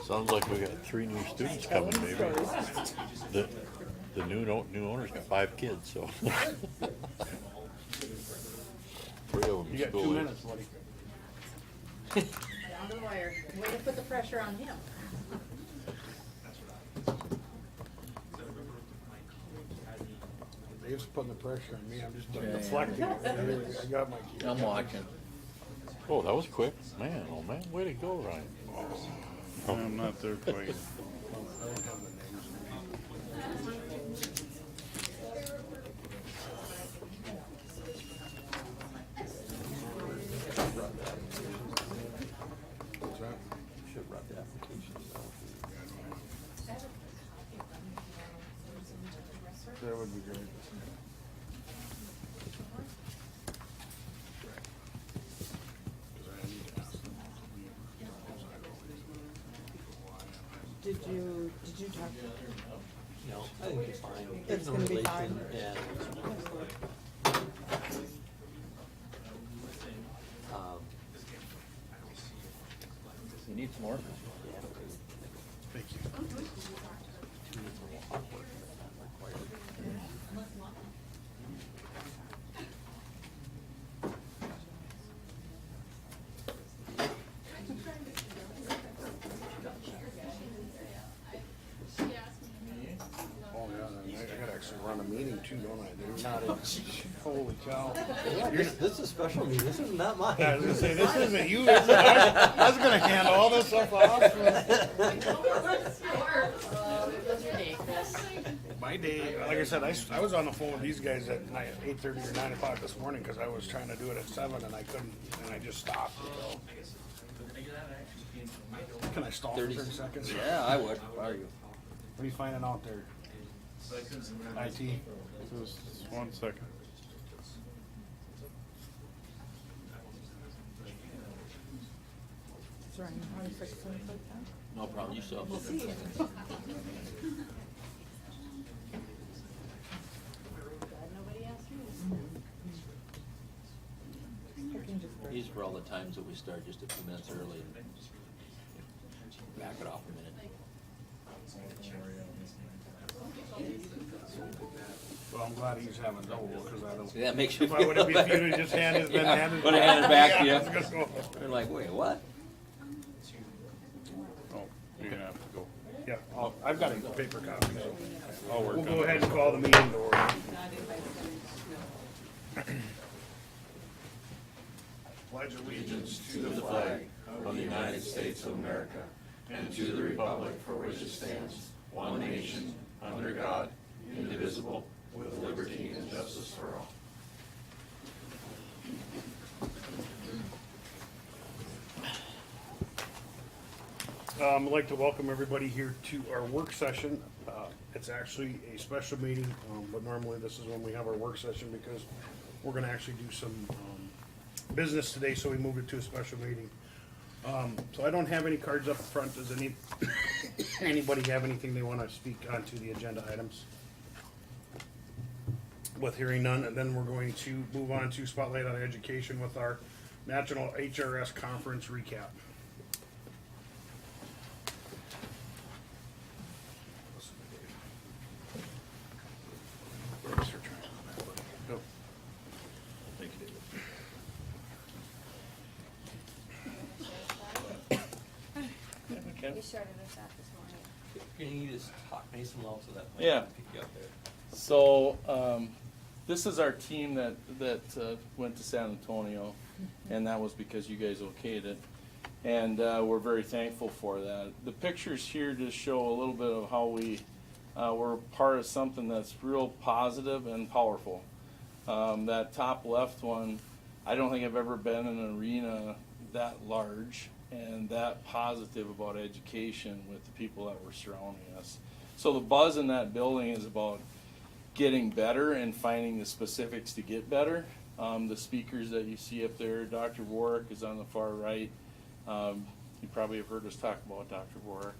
Sounds like we got 3 new students coming, maybe. The new owner's got 5 kids, so. 3 of them You got school 2 age. minutes, buddy. Down to the wire. Way to put the pressure on him. Dave's putting the pressure on me, I'm just Yeah, yeah. deflecting it. I got my key. I'm watching. Oh, that was quick. Man, oh man, way to go, Ryan. I'm not there quite. I don't have the names. What's that? Should run the application. That would be great. Did you talk? No, I think it's fine. It's There's no gonna be relation, fine. and, um, You need some more? yeah. Thank you. Oh, yeah, I gotta actually run a meeting too, don't I? They're not in, holy cow. Yeah, this is a special meeting, this is not mine. Yeah, I was gonna say, this isn't you, is it? I was gonna hand all this stuff off. My day, like I said, I was on the phone with these guys at 8:30 or 9 o'clock this morning, cause I was trying to do it at 7 and I couldn't, and I just stopped, so. Can I stall for 30 seconds? Yeah, I would. If I were you. What are you finding out there? IT? Just 1 second. Sorry, how to fix something like that? No problem. You still have We'll 15 see. seconds. Glad nobody asked me. I can just break. These are all the times that we start just a few minutes early and back it off a minute. Well, I'm glad he's having double, cause I don't. See, that makes you Why feel would it be if better. you'd have just handed, been Yeah, handed? would have handed it back to Yeah, you. I was gonna go. They're like, wait, what? Oh, you're gonna have to go. Yeah, I've got a paper copy, so. I'll work We'll on go it. ahead and call the meeting to order. Pledge allegiance to the flag of the United States of America, and to the republic for which it stands, one nation, under God, indivisible, with liberty and justice for all. I'd like to welcome everybody here to our work session. It's actually a special meeting, but normally this is when we have our work session because we're gonna actually do some business today, so we moved it to a special meeting. So I don't have any cards up front. Does anybody have anything they wanna speak onto the agenda items? With hearing none, and then we're going to move on to Spotlight on Education with our National HRS Conference recap. Go. Thank you, David. You started us off this morning. Can you just talk nice and loud so that I Yeah. can pick you up there? So, this is our team that went to San Antonio, and that was because you guys okayed it. And we're very thankful for that. The pictures here just show a little bit of how we were part of something that's real positive and powerful. That top left one, I don't think I've ever been in an arena that large and that positive about education with the people that were surrounding us. So the buzz in that building is about getting better and finding the specifics to get better. The speakers that you see up there, Dr. Warwick is on the far right. You probably have heard us talk about Dr. Warwick,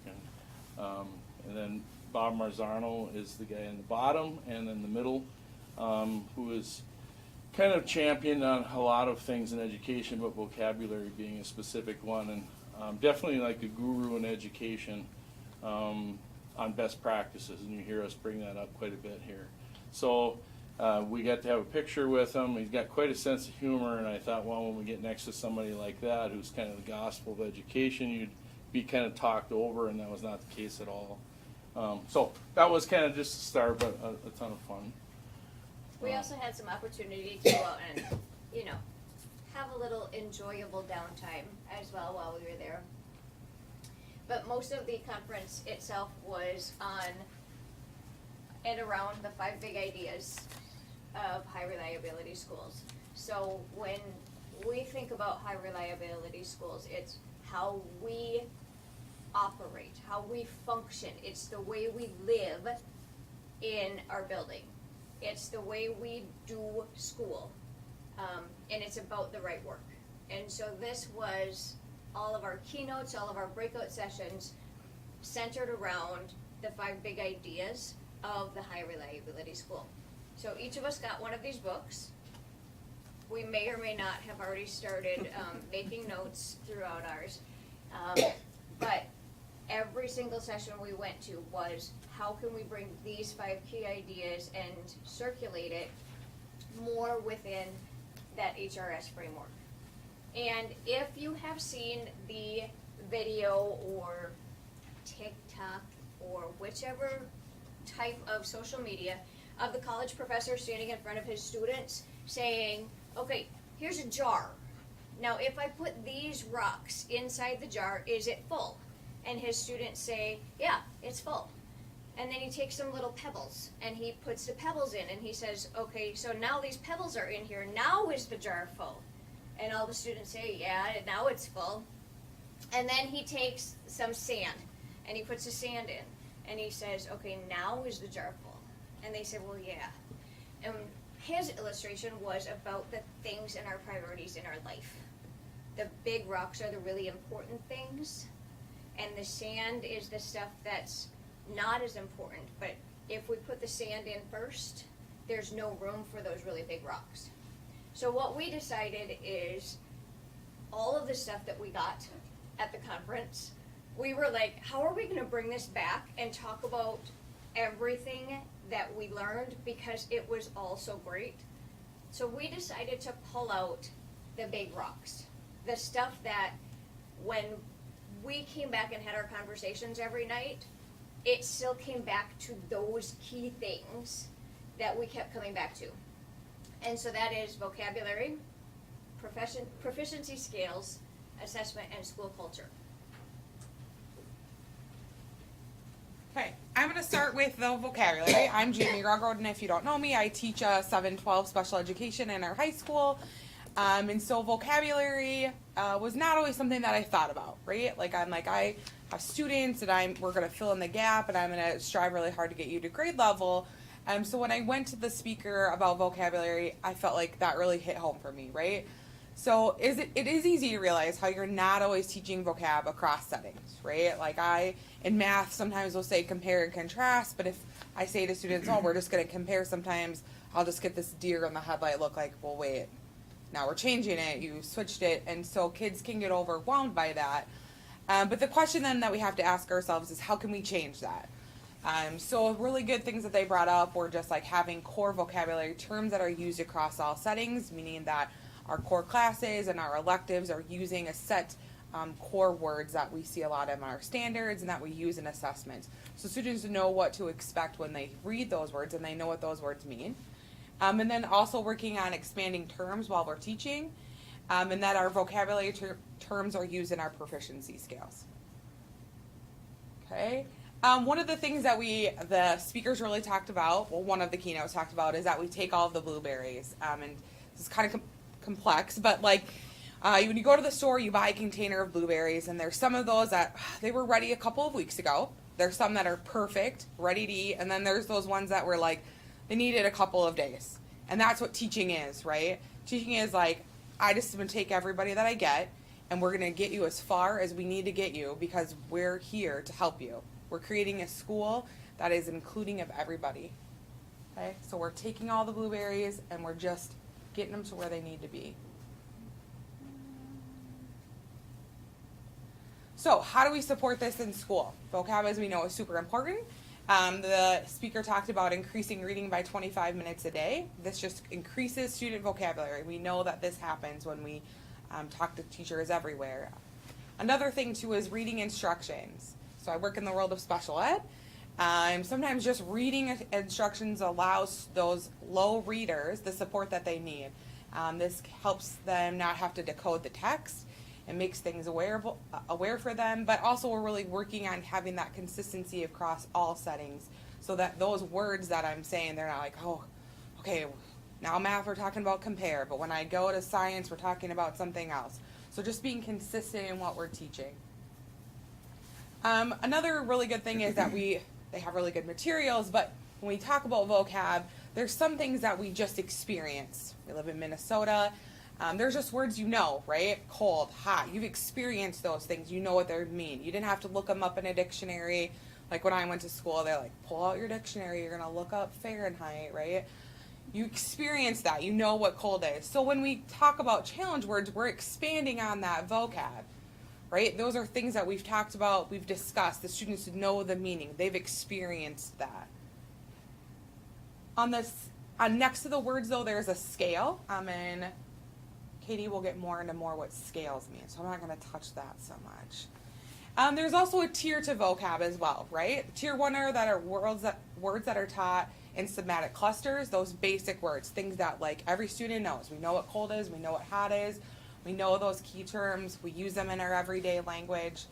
and then Bob Marzano is the guy in the bottom, and in the middle, who is kind of championed on a lot of things in education, but vocabulary being a specific one. And definitely like a guru in education on best practices, and you hear us bring that up quite a bit here. So we got to have a picture with him. He's got quite a sense of humor, and I thought, well, when we get next to somebody like that, who's kind of the gospel of education, you'd be kind of talked over, and that was not the case at all. So that was kind of just a start, but a ton of fun. We also had some opportunity to go out and, you know, have a little enjoyable downtime as well while we were there. But most of the conference itself was on and around the 5 big ideas of high reliability schools. So when we think about high reliability schools, it's how we operate, how we function. It's the way we live in our building. It's the way we do school. And it's about the right work. And so this was all of our keynotes, all of our breakout sessions centered around the 5 big ideas of the high reliability school. So each of us got one of these books. We may or may not have already started making notes throughout ours. But every single session we went to was, how can we bring these 5 key ideas and circulate it more within that HRS framework. And if you have seen the video or TikTok or whichever type of social media of the college professor standing in front of his students saying, okay, here's a jar. Now if I put these rocks inside the jar, is it full? And his students say, yeah, it's full. And then he takes some little pebbles and he puts the pebbles in and he says, okay, so now these pebbles are in here, now is the jar full? And all the students say, yeah, now it's full. And then he takes some sand and he puts the sand in and he says, okay, now is the jar full? And they say, well, yeah. And his illustration was about the things and our priorities in our life. The big rocks are the really important things, and the sand is the stuff that's not as important, but if we put the sand in first, there's no room for those really big rocks. So what we decided is all of the stuff that we got at the conference, we were like, how are we going to bring this back and talk about everything that we learned, because it was all so great. So we decided to pull out the big rocks, the stuff that when we came back and had our conversations every night, it still came back to those key things that we kept coming back to. And so that is vocabulary, proficiency scales, assessment, and school culture. Okay, I'm going to start with the vocabulary. I'm Jamie Rugrod, and if you don't know me, I teach 7-12 special education in our high school. And so vocabulary was not always something that I thought about, right? Like I have students and we're going to fill in the gap and I'm going to strive really hard to get you to grade level. So when I went to the speaker about vocabulary, I felt like that really hit home for me, right? So it is easy to realize how you're not always teaching vocab across settings, right? Like in math, sometimes we'll say compare and contrast, but if I say to students, oh, we're just going to compare, sometimes I'll just get this deer in the headlight look like, well, wait, now we're changing it, you switched it, and so kids can get overwhelmed by that. But the question then that we have to ask ourselves is, how can we change that? So really good things that they brought up were just like having core vocabulary terms that are used across all settings, meaning that our core classes and our electives are using a set core words that we see a lot in our standards and that we use in assessments. So students know what to expect when they read those words and they know what those words mean. And then also working on expanding terms while we're teaching, and that our vocabulary terms are used in our proficiency scales. Okay. One of the things that the speakers really talked about, well, one of the keynotes talked about, is that we take all of the blueberries, and this is kind of complex, but like when you go to the store, you buy a container of blueberries, and there's some of those that they were ready a couple of weeks ago. There's some that are perfect, ready to eat, and then there's those ones that were like, they needed a couple of days. And that's what teaching is, right? Teaching is like, I just going to take everybody that I get, and we're going to get you as far as we need to get you because we're here to help you. We're creating a school that is including of everybody. Okay? So we're taking all the blueberries, and we're just getting them to where they need to be. So how do we support this in school? Vocab, as we know, is super important. The speaker talked about increasing reading by 25 minutes a day. This just increases student vocabulary. We know that this happens when we talk to teachers everywhere. Another thing too is reading instructions. So I work in the world of special ed. Sometimes just reading instructions allows those low readers the support that they need. This helps them not have to decode the text. It makes things aware for them, but also we're really working on having that consistency across all settings so that those words that I'm saying, they're not like, oh, okay, now math we're talking about compare, but when I go to science we're talking about something else. So just being consistent in what we're teaching. Another really good thing is that they have really good materials, but when we talk about vocab, there's some things that we just experience. We live in Minnesota. There's just words you know, right? Cold, hot. You've experienced those things. You know what they mean. You didn't have to look them up in a dictionary. Like when I went to school, they're like, pull out your dictionary. You're going to look up Fahrenheit, right? You experience that. You know what cold is. So when we talk about challenge words, we're expanding on that vocab, right? Those are things that we've talked about, we've discussed. The students know the meaning. They've experienced that. Next to the words, though, there's a scale. And Katie will get more into what scales mean, so I'm not going to touch that so much. There's also a tier to vocab as well, right? Tier 1 are words that are taught in somatic clusters, those basic words, things that like every student knows. We know what cold is, we know what hot is, we know those key terms, we use them in our everyday language.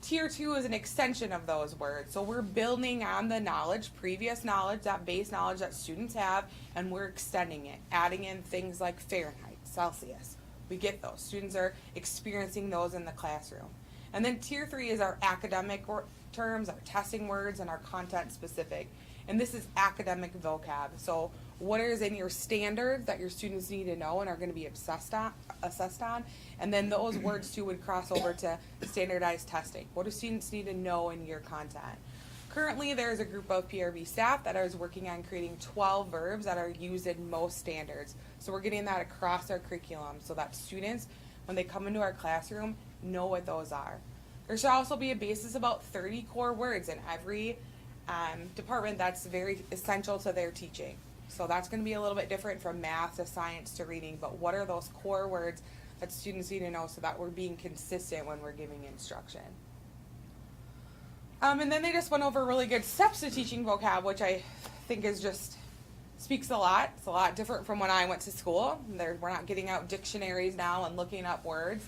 Tier 2 is an extension of those words, so we're building on the knowledge, previous knowledge, that base knowledge that students have, and we're extending it, adding in things like Fahrenheit, Celsius. We get those. Students are experiencing those in the classroom. And then tier 3 is our academic terms, our testing words, and our content specific. And this is academic vocab. So what is in your standards that your students need to know and are going to be assessed on. And then those words too would cross over to standardized testing. What do students need to know in your content? Currently, there's a group of PRB staff that is working on creating 12 verbs that are used in most standards. So we're getting that across our curriculum so that students, when they come into our classroom, know what those are. There should also be a basis about 30 core words in every department that's very essential to their teaching. So that's going to be a little bit different from math to science to reading, but what are those core words that students need to know so that we're being consistent when we're giving instruction? And then they just went over really good steps to teaching vocab, which I think speaks a lot. It's a lot different from when I went to school. We're not getting out dictionaries now and looking up words,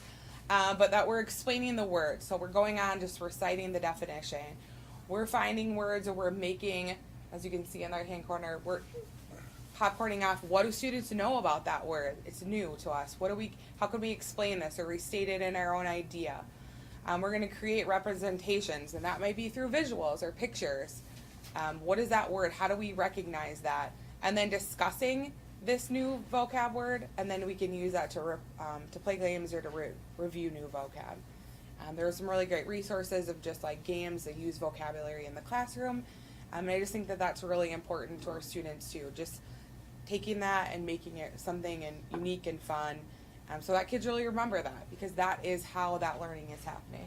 but that we're explaining the words. So we're going on just reciting the definition. We're finding words, or we're making, as you can see in the right-hand corner, we're popcorning off what do students know about that word. It's new to us. How can we explain this or restate it in our own idea? We're going to create representations, and that might be through visuals or pictures. What is that word? How do we recognize that? And then discussing this new vocab word, and then we can use that to play games or to review new vocab. There are some really great resources of just like games that use vocabulary in the classroom. And I just think that that's really important to our students too. Just taking that and making it something unique and fun. So that kids really remember that, because that is how that learning is happening.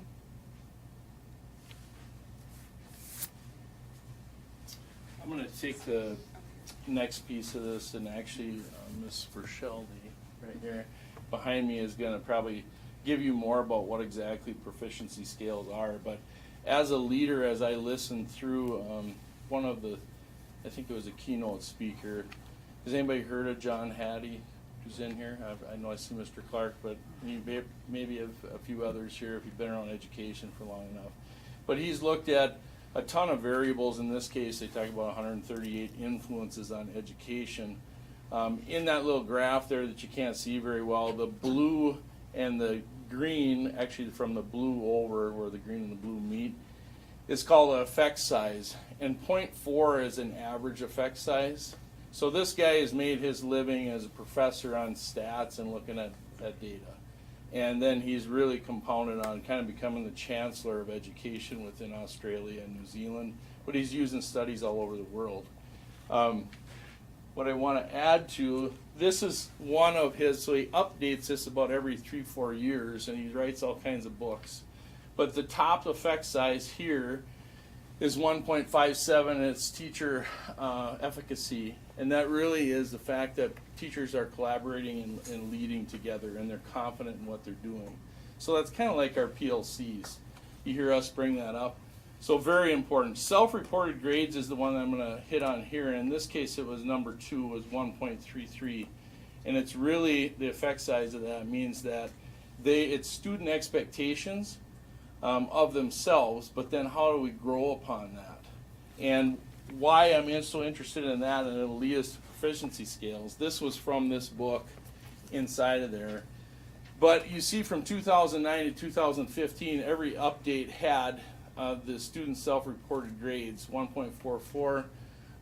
I'm going to take the next piece of this, and actually Ms. Verschelde right here behind me is going to probably give you more about what exactly proficiency scales are. But as a leader, as I listened through one of the, I think it was a keynote speaker, has anybody heard of John Hattie? Who's in here? I know I see Mr. Clark, but you maybe have a few others here if you've been around education for long enough. But he's looked at a ton of variables. In this case, they talk about 138 influences on education. In that little graph there that you can't see very well, the blue and the green, actually from the blue over where the green and the blue meet, is called an effect size. And 0.4 is an average effect size. So this guy has made his living as a professor on stats and looking at data. And then he's really compounded on kind of becoming the chancellor of education within Australia and New Zealand, but he's using studies all over the world. What I want to add to, this is one of his, so he updates this about every 3-4 years, and he writes all kinds of books. But the top effect size here is 1.57, and it's teacher efficacy. And that really is the fact that teachers are collaborating and leading together, and they're confident in what they're doing. So that's kind of like our PLCs. You hear us bring that up. So very important. Self-reported grades is the one I'm going to hit on here. In this case, it was number 2, was 1.33. And it's really, the effect size of that means that it's student expectations of themselves, but then how do we grow upon that? And why I'm so interested in that, and it'll lead us to proficiency scales. This was from this book inside of there. But you see from 2009 to 2015, every update had the student self-reported grades, 1.44,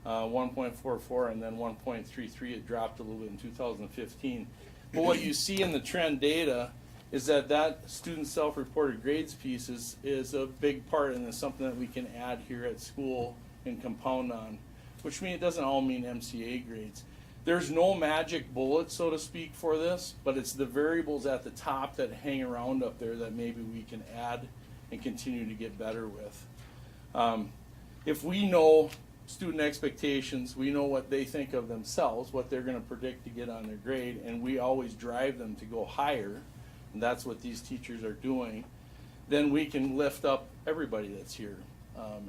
1.44, and then 1.33. It dropped a little bit in 2015. But what you see in the trend data is that student self-reported grades piece is a big part, and is something that we can add here at school and compound on, which means it doesn't all mean MCA grades. There's no magic bullet, so to speak, for this, but it's the variables at the top that hang around up there that maybe we can add and continue to get better with. If we know student expectations, we know what they think of themselves, what they're going to predict to get on their grade, and we always drive them to go higher, and that's what these teachers are doing, then we can lift up everybody that's here.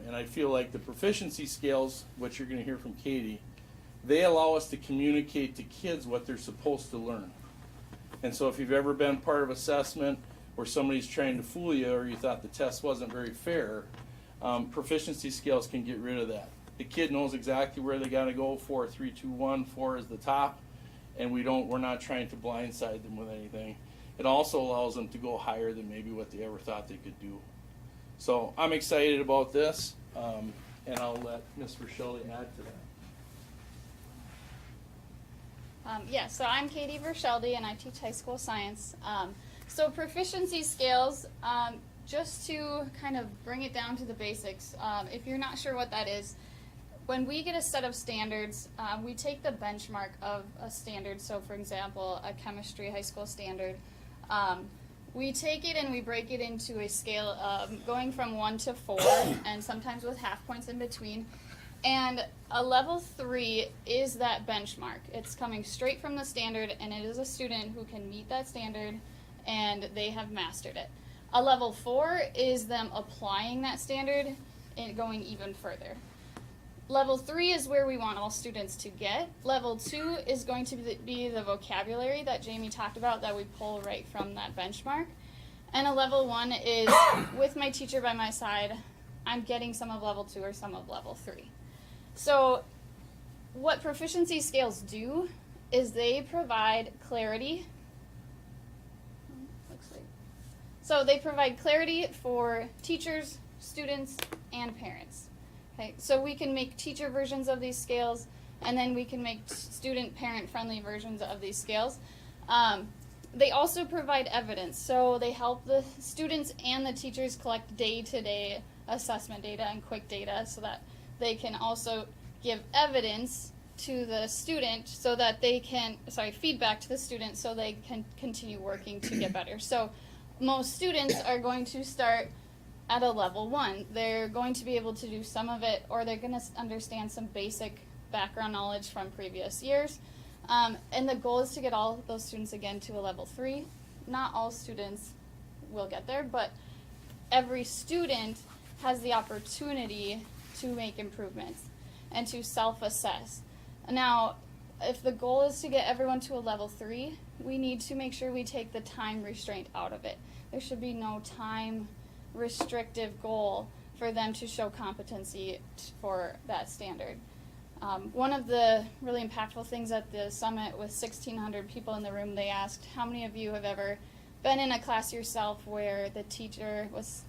And I feel like the proficiency scales, which you're going to hear from Katie, they allow us to communicate to kids what they're supposed to learn. And so if you've ever been part of assessment where somebody's trying to fool you, or you thought the test wasn't very fair, proficiency scales can get rid of that. The kid knows exactly where they got to go. 4, 3, 2, 1. 4 is the top, and we're not trying to blindside them with anything. It also allows them to go higher than maybe what they ever thought they could do. So I'm excited about this, and I'll let Ms. Rochelle add to that. So I'm Katie Verschelde, and I teach high school science. So proficiency scales, just to kind of bring it down to the basics, if you're not sure what that is, when we get a set of standards, we take the benchmark of a standard. So for example, a chemistry high school standard. We take it and we break it into a scale going from 1 to 4, and sometimes with half points in between. And a level 3 is that benchmark. It's coming straight from the standard, and it is a student who can meet that standard and they have mastered it. A level 4 is them applying that standard and going even further. Level 3 is where we want all students to get. Level 2 is going to be the vocabulary that Jamie talked about that we pull right from that benchmark. And a level 1 is, with my teacher by my side, I'm getting some of level 2 or some of level 3. So what proficiency scales do is they provide clarity. So they provide clarity for teachers, students, and parents. Okay, so we can make teacher versions of these scales, and then we can make student parent-friendly versions of these scales. They also provide evidence, so they help the students and the teachers collect day-to-day assessment data and quick data so that they can also give evidence to the student so that they can, feedback to the student so they can continue working to get better. So most students are going to start at a level 1. They're going to be able to do some of it, or they're going to understand some basic background knowledge from previous years. And the goal is to get all those students again to a level 3. Not all students will get there, but every student has the opportunity to make improvements and to self-assess. Now, if the goal is to get everyone to a level 3, we need to make sure we take the time restraint out of it. There should be no time restrictive goal for them to show competency for that standard. One of the really impactful things at the summit with 1,600 people in the room, they asked, how many of you have ever been in a class yourself where the teacher was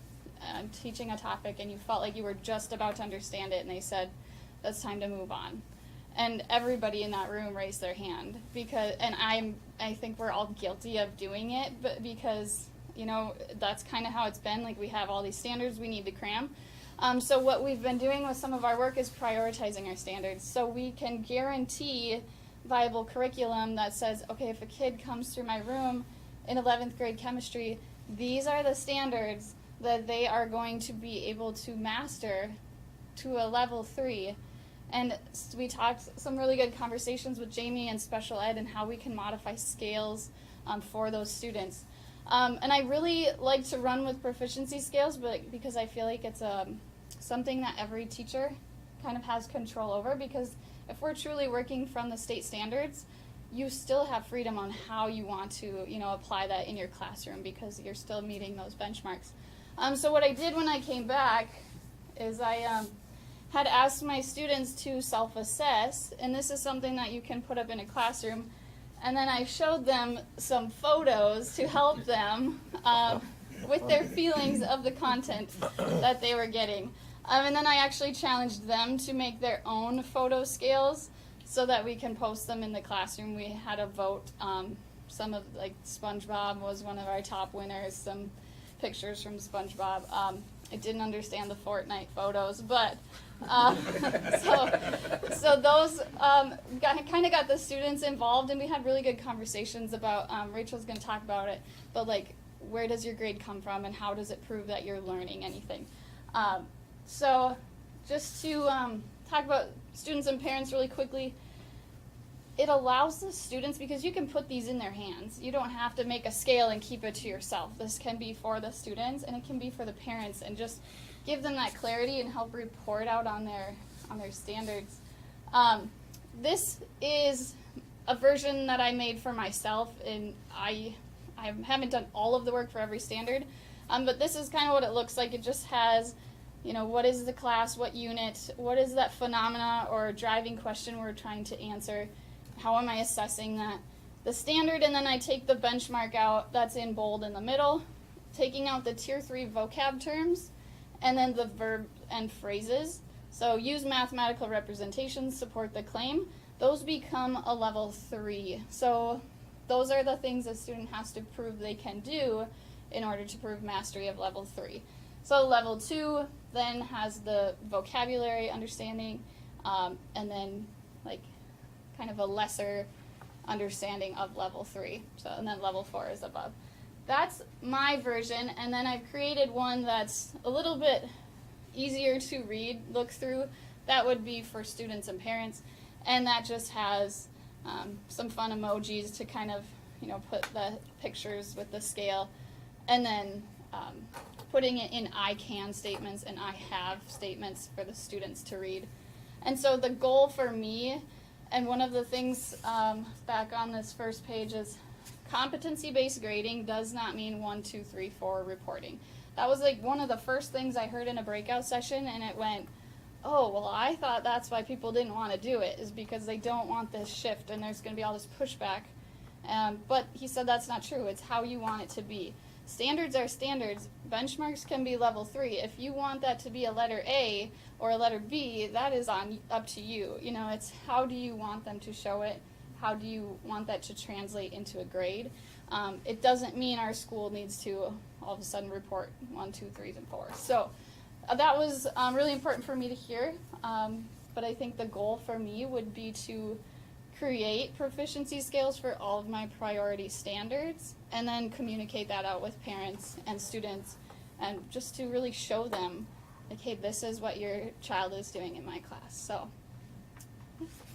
teaching a topic and you felt like you were just about to understand it, and they said, that's time to move on. And everybody in that room raised their hand, and I think we're all guilty of doing it, but because, that's kind of how it's been. Like, we have all these standards we need to cram. So what we've been doing with some of our work is prioritizing our standards, so we can guarantee viable curriculum that says, okay, if a kid comes through my room in 11th grade chemistry, these are the standards that they are going to be able to master to a level 3. And we talked some really good conversations with Jamie and special ed and how we can modify scales for those students. And I really like to run with proficiency scales, but because I feel like it's something that every teacher kind of has control over, because if we're truly working from the state standards, you still have freedom on how you want to, apply that in your classroom because you're still meeting those benchmarks. So what I did when I came back is I had asked my students to self-assess, and this is something that you can put up in a classroom, and then I showed them some photos to help them with their feelings of the content that they were getting. And then I actually challenged them to make their own photo scales so that we can post them in the classroom. We had a vote. Some of, like, SpongeBob was one of our top winners, some pictures from SpongeBob. I didn't understand the Fortnite photos, but so those kind of got the students involved, and we had really good conversations about, Rachel's going to talk about it, but like, where does your grade come from and how does it prove that you're learning anything? So just to talk about students and parents really quickly, it allows the students, because you can put these in their hands. You don't have to make a scale and keep it to yourself. This can be for the students and it can be for the parents, and just give them that clarity and help report out on their standards. This is a version that I made for myself, and I haven't done all of the work for every standard, but this is kind of what it looks like. It just has, what is the class, what unit, what is that phenomena or driving question we're trying to answer, how am I assessing that, the standard, and then I take the benchmark out that's in bold in the middle, taking out the tier 3 vocab terms, and then the verb and phrases. So use mathematical representations, support the claim. Those become a level 3. So those are the things a student has to prove they can do in order to prove mastery of level 3. So level 2 then has the vocabulary understanding, and then like kind of a lesser understanding of level 3. So, and then level 4 is above. That's my version, and then I've created one that's a little bit easier to read, look through. That would be for students and parents, and that just has some fun emojis to kind of, put the pictures with the scale, and then putting it in I can statements and I have statements for the students to read. And so the goal for me, and one of the things back on this first page, is competency-based grading does not mean 1, 2, 3, 4 reporting. That was like one of the first things I heard in a breakout session, and it went, oh, well, I thought that's why people didn't want to do it, is because they don't want this shift and there's going to be all this pushback. But he said that's not true. It's how you want it to be. Standards are standards. Benchmarks can be level 3. If you want that to be a letter A or a letter B, that is up to you. It's how do you want them to show it? How do you want that to translate into a grade? It doesn't mean our school needs to all of a sudden report 1, 2, 3s, and 4s. So that was really important for me to hear. But I think the goal for me would be to create proficiency scales for all of my priority standards, and then communicate that out with parents and students, and just to really show them, like, hey, this is what your child is doing in my class. So.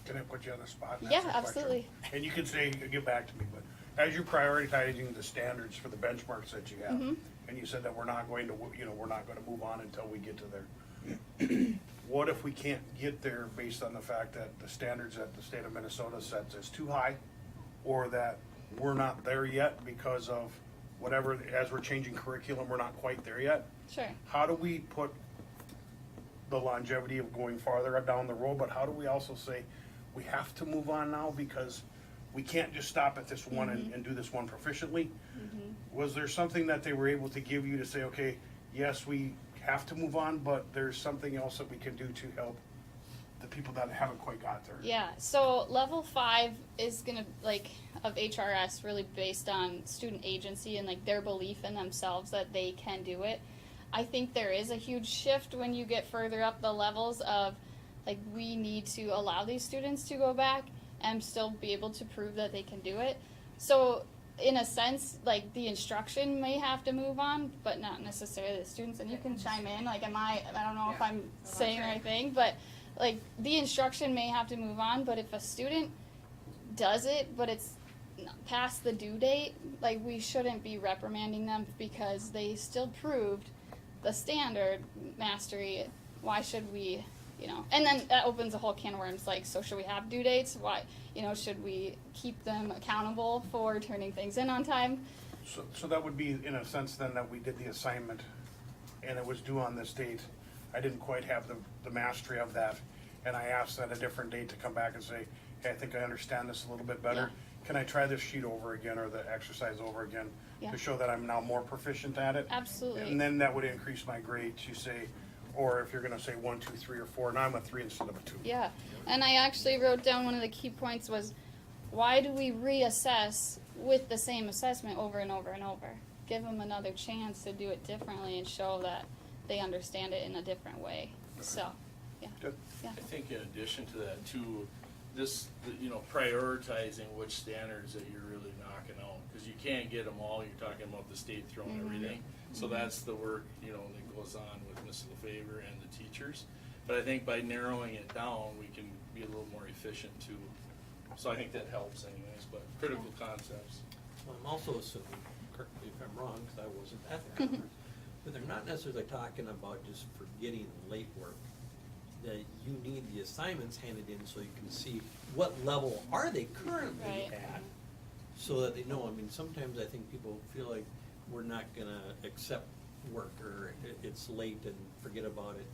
Can I put you on the spot? And Yeah, ask you a question? absolutely. And you can say, get back to me, but as you're prioritizing the standards for the benchmarks that you have, Mhm. and you said that we're not going to move on until we get to there. What if we can't get there based on the fact that the standards that the state of Minnesota sets is too high, or that we're not there yet because of whatever, as we're changing curriculum, we're not quite there yet? Sure. How do we put the longevity of going farther down the road, but how do we also say we have to move on now because we can't just stop at this one and do this one proficiently? Was there something that they were able to give you to say, okay, yes, we have to move on, but there's something else that we can do to help the people that haven't quite got there? Yeah, so level 5 is gonna, of HRS, really based on student agency and their belief in themselves that they can do it. I think there is a huge shift when you get further up the levels of, we need to allow these students to go back and still be able to prove that they can do it. So in a sense, like the instruction may have to move on, but not necessarily the students. And you can chime in. Like, I don't know if I'm saying the right thing, but like the instruction may have to move on. But if a student does it, but it's past the due date, like we shouldn't be reprimanding them because they still proved the standard mastery. Why should we, and then that opens a whole can of worms, like, so should we have due dates? Why, should we keep them accountable for turning things in on time? So that would be, in a sense, then, that we did the assignment, and it was due on this date. I didn't quite have the mastery of that, and I asked at a different date to come back and say, hey, I think I understand this a little bit better. Can I try this sheet over again, or the exercise over again, to show that I'm now more proficient at it? Absolutely. And then that would increase my grade to say, or if you're gonna say 1, 2, 3, or 4, now I'm a 3 instead of a 2. Yeah, and I actually wrote down one of the key points was, why do we reassess with the same assessment over and over and over? Give them another chance to do it differently and show that they understand it in a different way. So, yeah. Good. Yeah. I think in addition to that too, prioritizing which standards that you're really knocking out, because you can't get them all. You're talking about the state throwing everything, so that's the work that goes on with Ms. LaFavor and the teachers. But I think by narrowing it down, we can be a little more efficient too. So I think that helps anyways. But critical concepts. Well, I'm also assuming, correct me if I'm wrong, because I wasn't at the conference, but they're not necessarily talking about just forgetting late work. That you need the assignments handed in so you can see what level are they currently at, so that they know. I mean, sometimes I think people feel like we're not gonna accept work, or it's late and forget about it.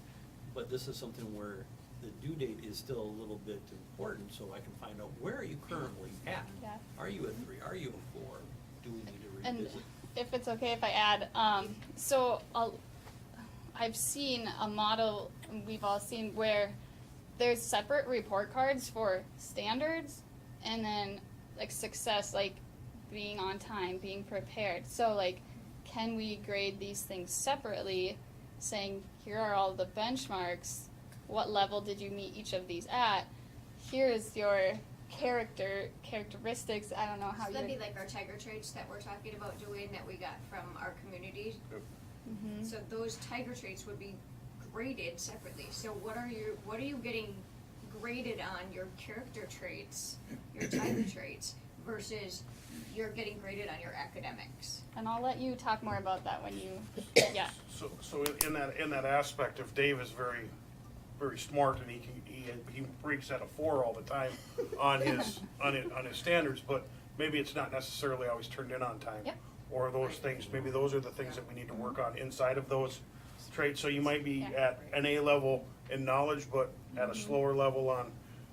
But this is something where the due date is still a little bit important, so I can find out, where are you currently at? Yeah. Are you a 3? Are you a 4? Do we need to And revisit? if it's okay if I add, I've seen a model, we've all seen, where there's separate report cards for standards and then like success, like being on time, being prepared. So like, can we grade these things separately, saying here are all the benchmarks, what level did you meet each of these at, here is your characteristics, I don't know how So that'd you. be like our tiger traits that we're talking about doing, that we got from our community. Mm-hmm. So those tiger traits would be graded separately. So what are you getting graded on, your character traits, your tiger traits, versus you're getting graded on your academics? And I'll let you talk more about that when you, yeah. So in that aspect, if Dave is very, very smart and he breaks at a 4 all the time on his standards, but maybe it's not necessarily always turned in on time. Yep. Or those things, maybe those are the things that we need to work on inside of those traits. So you might be at an A level in knowledge, but at a slower level on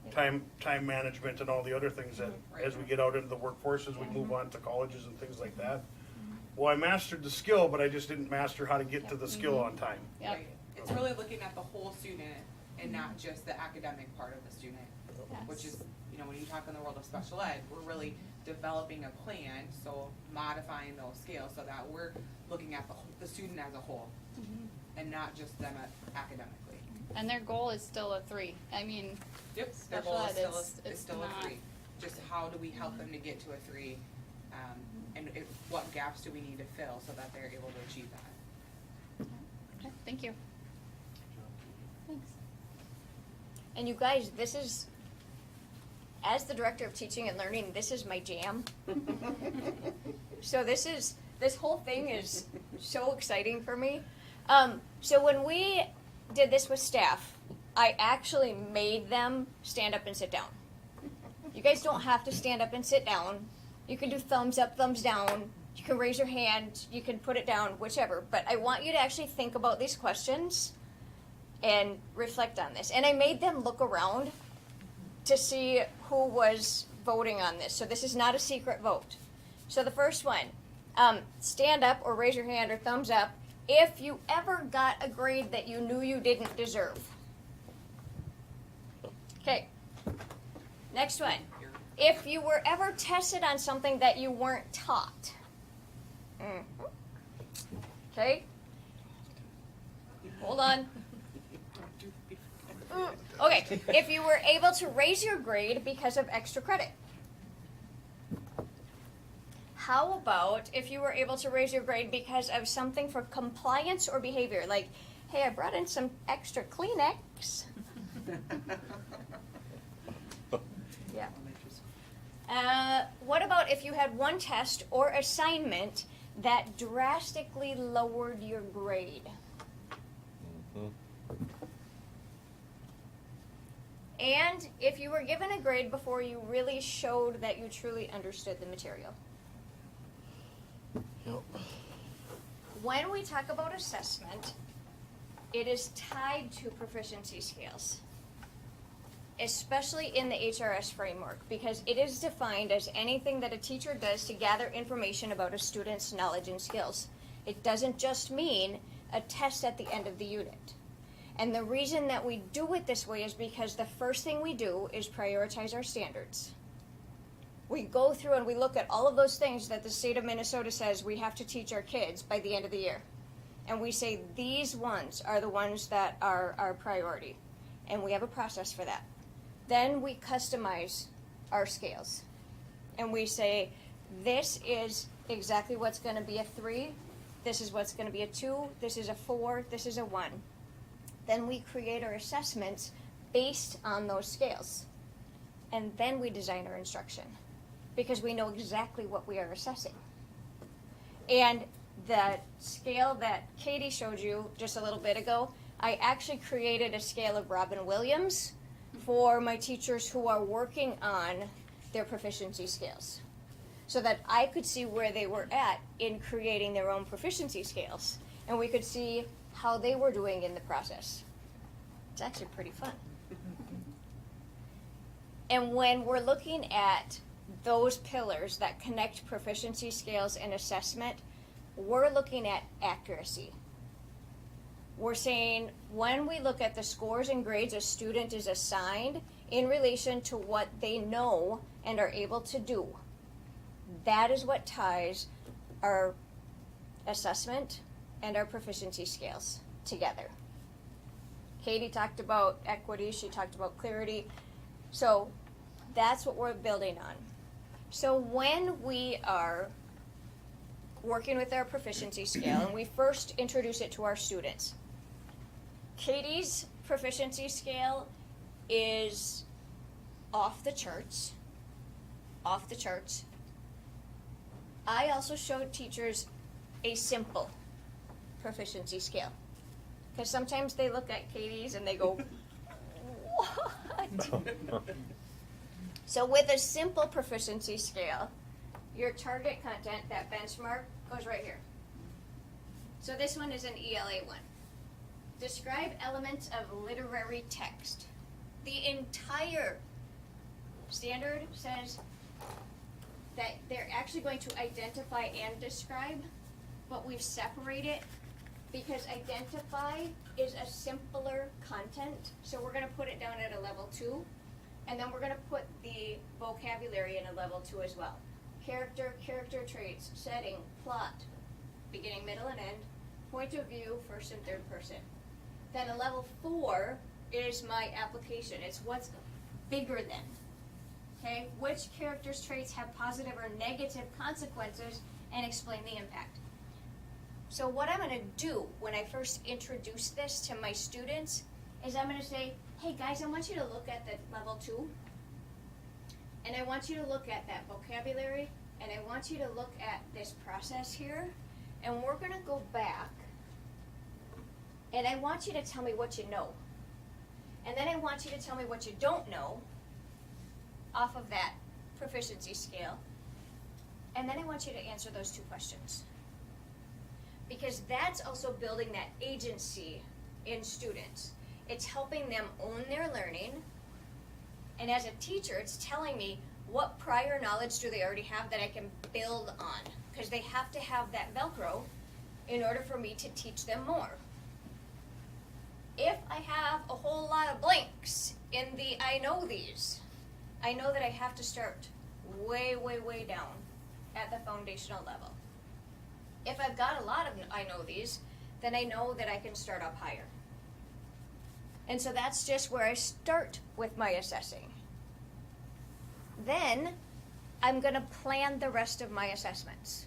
time management and all the other things that, as we get out into the workforce, as we move on to colleges and things like that. Well, I mastered the skill, but I just didn't master how to get to the skill on time. Yep. Right. It's really looking at the whole student and not just the academic part of the student, which is, when you talk in the world of special ed, we're really developing a plan, so modifying those scales so that we're looking at the student as a whole and not just them academically. And their goal is still a 3. I mean, Yep, their special goal ed is still not- a 3. Just how do we help them to get to a 3, and what gaps do we need to fill so that they're able to achieve that? Okay, thank you. Thanks. And you guys, this is, as the director of teaching and learning, this is my jam. So this whole thing is so exciting for me. So when we did this with staff, I actually made them stand up and sit down. You guys don't have to stand up and sit down. You can do thumbs up, thumbs down. You can raise your hand. You can put it down, whichever. But I want you to actually think about these questions and reflect on this. And I made them look around to see who was voting on this. So this is not a secret vote. So the first one, stand up or raise your hand or thumbs up if you ever got a grade that you knew you didn't deserve. Okay. Next one. If you were ever tested on something that you weren't taught. Okay. Hold on. Okay. If you were able to raise your grade because of extra credit. How about if you were able to raise your grade because of something for compliance or behavior? Like, hey, I brought in some extra Kleenex. Yeah. What about if you had one test or assignment that drastically lowered your grade? And if you were given a grade before you really showed that you truly understood the material. Yep. When we talk about assessment, it is tied to proficiency scales, especially in the HRS framework, because it is defined as anything that a teacher does to gather information about a student's knowledge and skills. It doesn't just mean a test at the end of the unit. And the reason that we do it this way is because the first thing we do is prioritize our standards. We go through and we look at all of those things that the state of Minnesota says we have to teach our kids by the end of the year. And we say these ones are the ones that are our priority. And we have a process for that. Then we customize our scales. And we say, this is exactly what's going to be a 3. This is what's going to be a 2. This is a 4. This is a 1. Then we create our assessments based on those scales. And then we design our instruction because we know exactly what we are assessing. And the scale that Katie showed you just a little bit ago, I actually created a scale of Robin Williams for my teachers who are working on their proficiency scales, so that I could see where they were at in creating their own proficiency scales, and we could see how they were doing in the process. It's actually pretty fun. And when we're looking at those pillars that connect proficiency scales and assessment, we're looking at accuracy. We're saying when we look at the scores and grades a student is assigned in relation to what they know and are able to do, that is what ties our assessment and our proficiency scales together. Katie talked about equity, she talked about clarity. So that's what we're building on. So when we are working with our proficiency scale and we first introduce it to our students, Katie's proficiency scale is off the charts. Off the charts. I also showed teachers a simple proficiency scale, because sometimes they look at Katie's and they go, what? So with a simple proficiency scale, your target content, that benchmark, goes right here. So this one is an ELA 1. Describe elements of literary text. The entire standard says that they're actually going to identify and describe, but we've separated because identify is a simpler content. So we're going to put it down at a level 2, and then we're going to put the vocabulary in a level 2 as well. Character, character traits, setting, plot, beginning, middle, and end, point of view, first and third person. Then a level 4 is my application. It's what's bigger than. Okay, which characters, traits have positive or negative consequences, and explain the impact. So what I'm going to do when I first introduce this to my students is I'm going to say, hey guys, I want you to look at the level 2, and I want you to look at that vocabulary, and I want you to look at this process here, and we're going to go back, and I want you to tell me what you know. And then I want you to tell me what you don't know off of that proficiency scale. And then I want you to answer those 2 questions. Because that's also building that agency in students. It's helping them own their learning. And as a teacher, it's telling me what prior knowledge do they already have that I can build on. Because they have to have that Velcro in order for me to teach them more. If I have a whole lot of blanks in the I know these, I know that I have to start way, way, way down at the foundational level. If I've got a lot of I know these, then I know that I can start up higher. And so that's just where I start with my assessing. Then I'm gonna plan the rest of my assessments.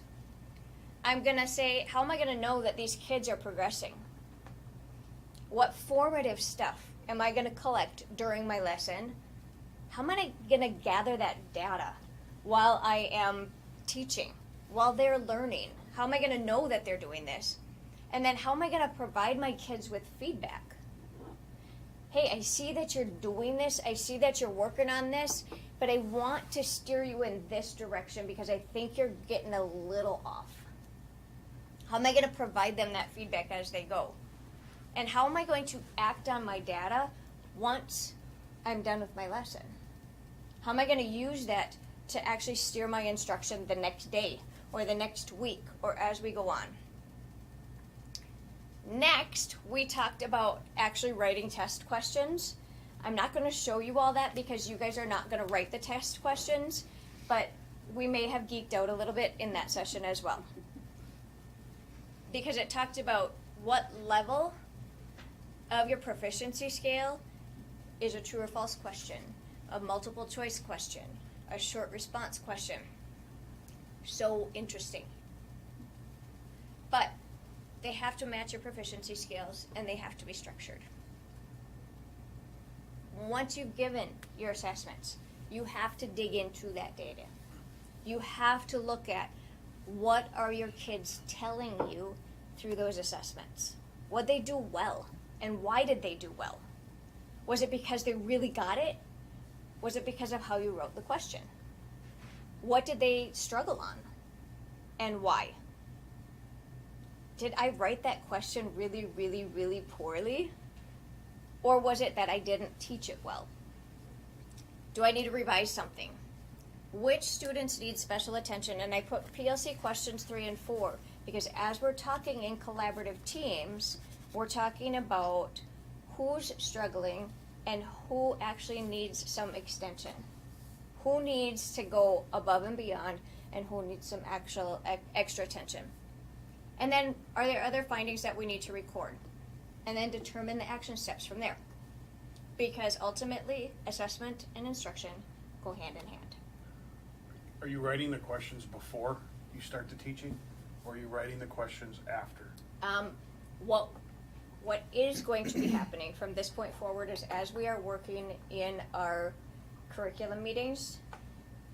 I'm gonna say, how am I gonna know that these kids are progressing? What formative stuff am I gonna collect during my lesson? How am I gonna gather that data while I am teaching, while they're learning? How am I gonna know that they're doing this? And then how am I gonna provide my kids with feedback? Hey, I see that you're doing this, I see that you're working on this, but I want to steer you in this direction because I think you're getting a little off. How am I gonna provide them that feedback as they go? And how am I going to act on my data once I'm done with my lesson? How am I going to use that to actually steer my instruction the next day or the next week or as we go on? Next, we talked about actually writing test questions. I'm not going to show you all that because you guys are not going to write the test questions, but we may have geeked out a little bit in that session as well. Because it talked about what level of your proficiency scale is a true or false question, a multiple choice question, a short response question. So interesting. But they have to match your proficiency scales and they have to be structured. Once you've given your assessments, you have to dig into that data. You have to look at what are your kids telling you through those assessments. What they do well. And why did they do well? Was it because they really got it? Was it because of how you wrote the question? What did they struggle on? And why? Did I write that question really, really, really poorly? Or was it that I didn't teach it well? Do I need to revise something? Which students need special attention? And I put PLC questions 3 and 4 because as we're talking in collaborative teams, we're talking about who's struggling and who actually needs some extension. Who needs to go above and beyond and who needs some actual extra attention. And then are there other findings that we need to record? And then determine the action steps from there. Because ultimately, assessment and instruction go hand in hand. Are you writing the questions before you start the teaching? Or are you writing the questions after? What is going to be happening from this point forward is as we are working in our curriculum meetings,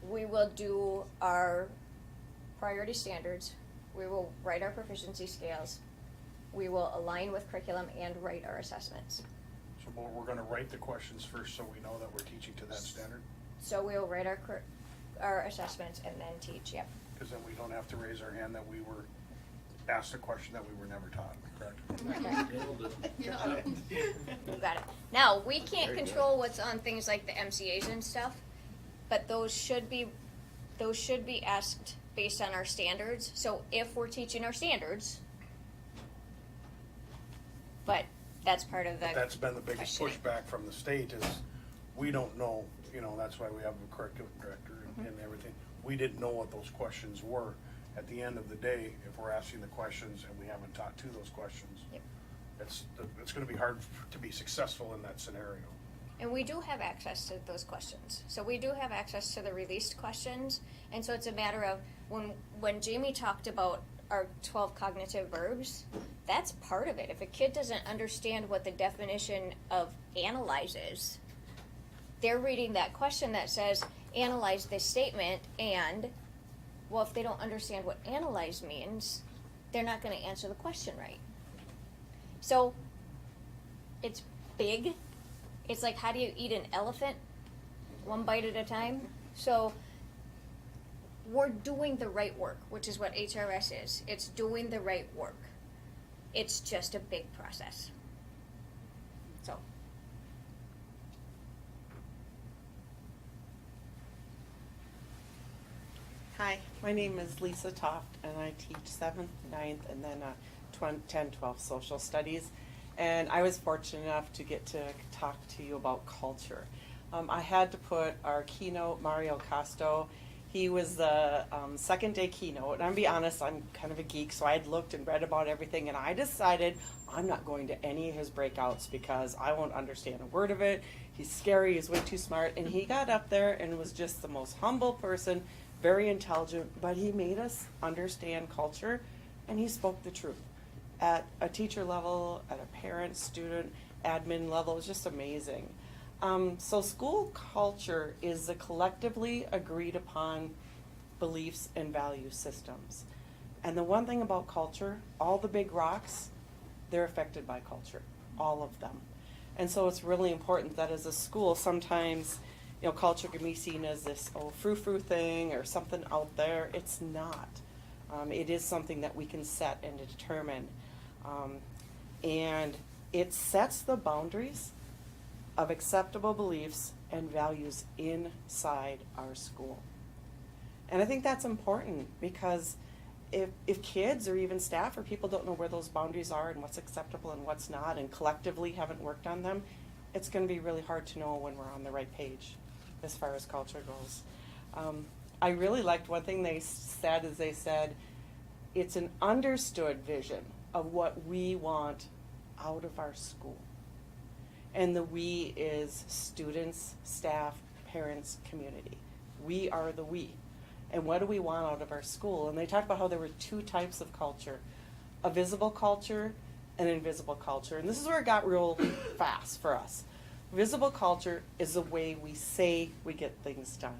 we will do our priority standards, we will write our proficiency scales, we will align with curriculum and write our assessments. So we're going to write the questions first so we know that we're teaching to that standard? So we will write our assessments and then teach, yep. Because then we don't have to raise our hand that we were asked a question that we were never taught, correct? You got it. Now, we can't control what's on things like the MCAs and stuff, but those should be asked based on our standards. So if we're teaching our standards, but that's part of the That's been the biggest questioning. pushback from the state is we don't know, that's why we have a curriculum director and everything. We didn't know what those questions were. At the end of the day, if we're asking the questions and we haven't taught to those questions, Yep. it's gonna be hard to be successful in that scenario. And we do have access to those questions. So we do have access to the released questions. And so it's a matter of when Jamie talked about our 12 cognitive verbs, that's part of it. If a kid doesn't understand what the definition of analyze is, they're reading that question that says, analyze this statement, and, well, if they don't understand what analyze means, they're not going to answer the question right. So it's big. It's like, how do you eat an elephant? One bite at a time. So we're doing the right work, which is what HRS is. It's doing the right work. It's just a big process. So. Hi, my name is Lisa Toft, and I teach 7th, 9th, and then 10, 12 social studies. And I was fortunate enough to get to talk to you about culture. I had to put our keynote, Mario Costo. He was the second day keynote, and I'll be honest, I'm kind of a geek, so I had looked and read about everything, and I decided I'm not going to any of his breakouts because I won't understand a word of it. He's scary, he's way too smart, and he got up there and was just the most humble person, very intelligent, but he made us understand culture, and he spoke the truth. At a teacher level, at a parent, student, admin level, it's just amazing. So school culture is the collectively agreed upon beliefs and value systems. And the one thing about culture, all the big rocks, they're affected by culture, all of them. And so it's really important that as a school, sometimes, you know, culture can be seen as this frou-frou thing or something out there. It's not. It is something that we can set and determine. And it sets the boundaries of acceptable beliefs and values inside our school. And I think that's important because if kids or even staff or people don't know where those boundaries are and what's acceptable and what's not, and collectively haven't worked on them, it's going to be really hard to know when we're on the right page as far as culture goes. I really liked one thing they said is they said, it's an understood vision of what we want out of our school. And the we is students, staff, parents, community. We are the we. And what do we want out of our school? And they talked about how there were two types of culture, a visible culture and invisible culture. And this is where it got real fast for us. Visible culture is the way we say we get things done.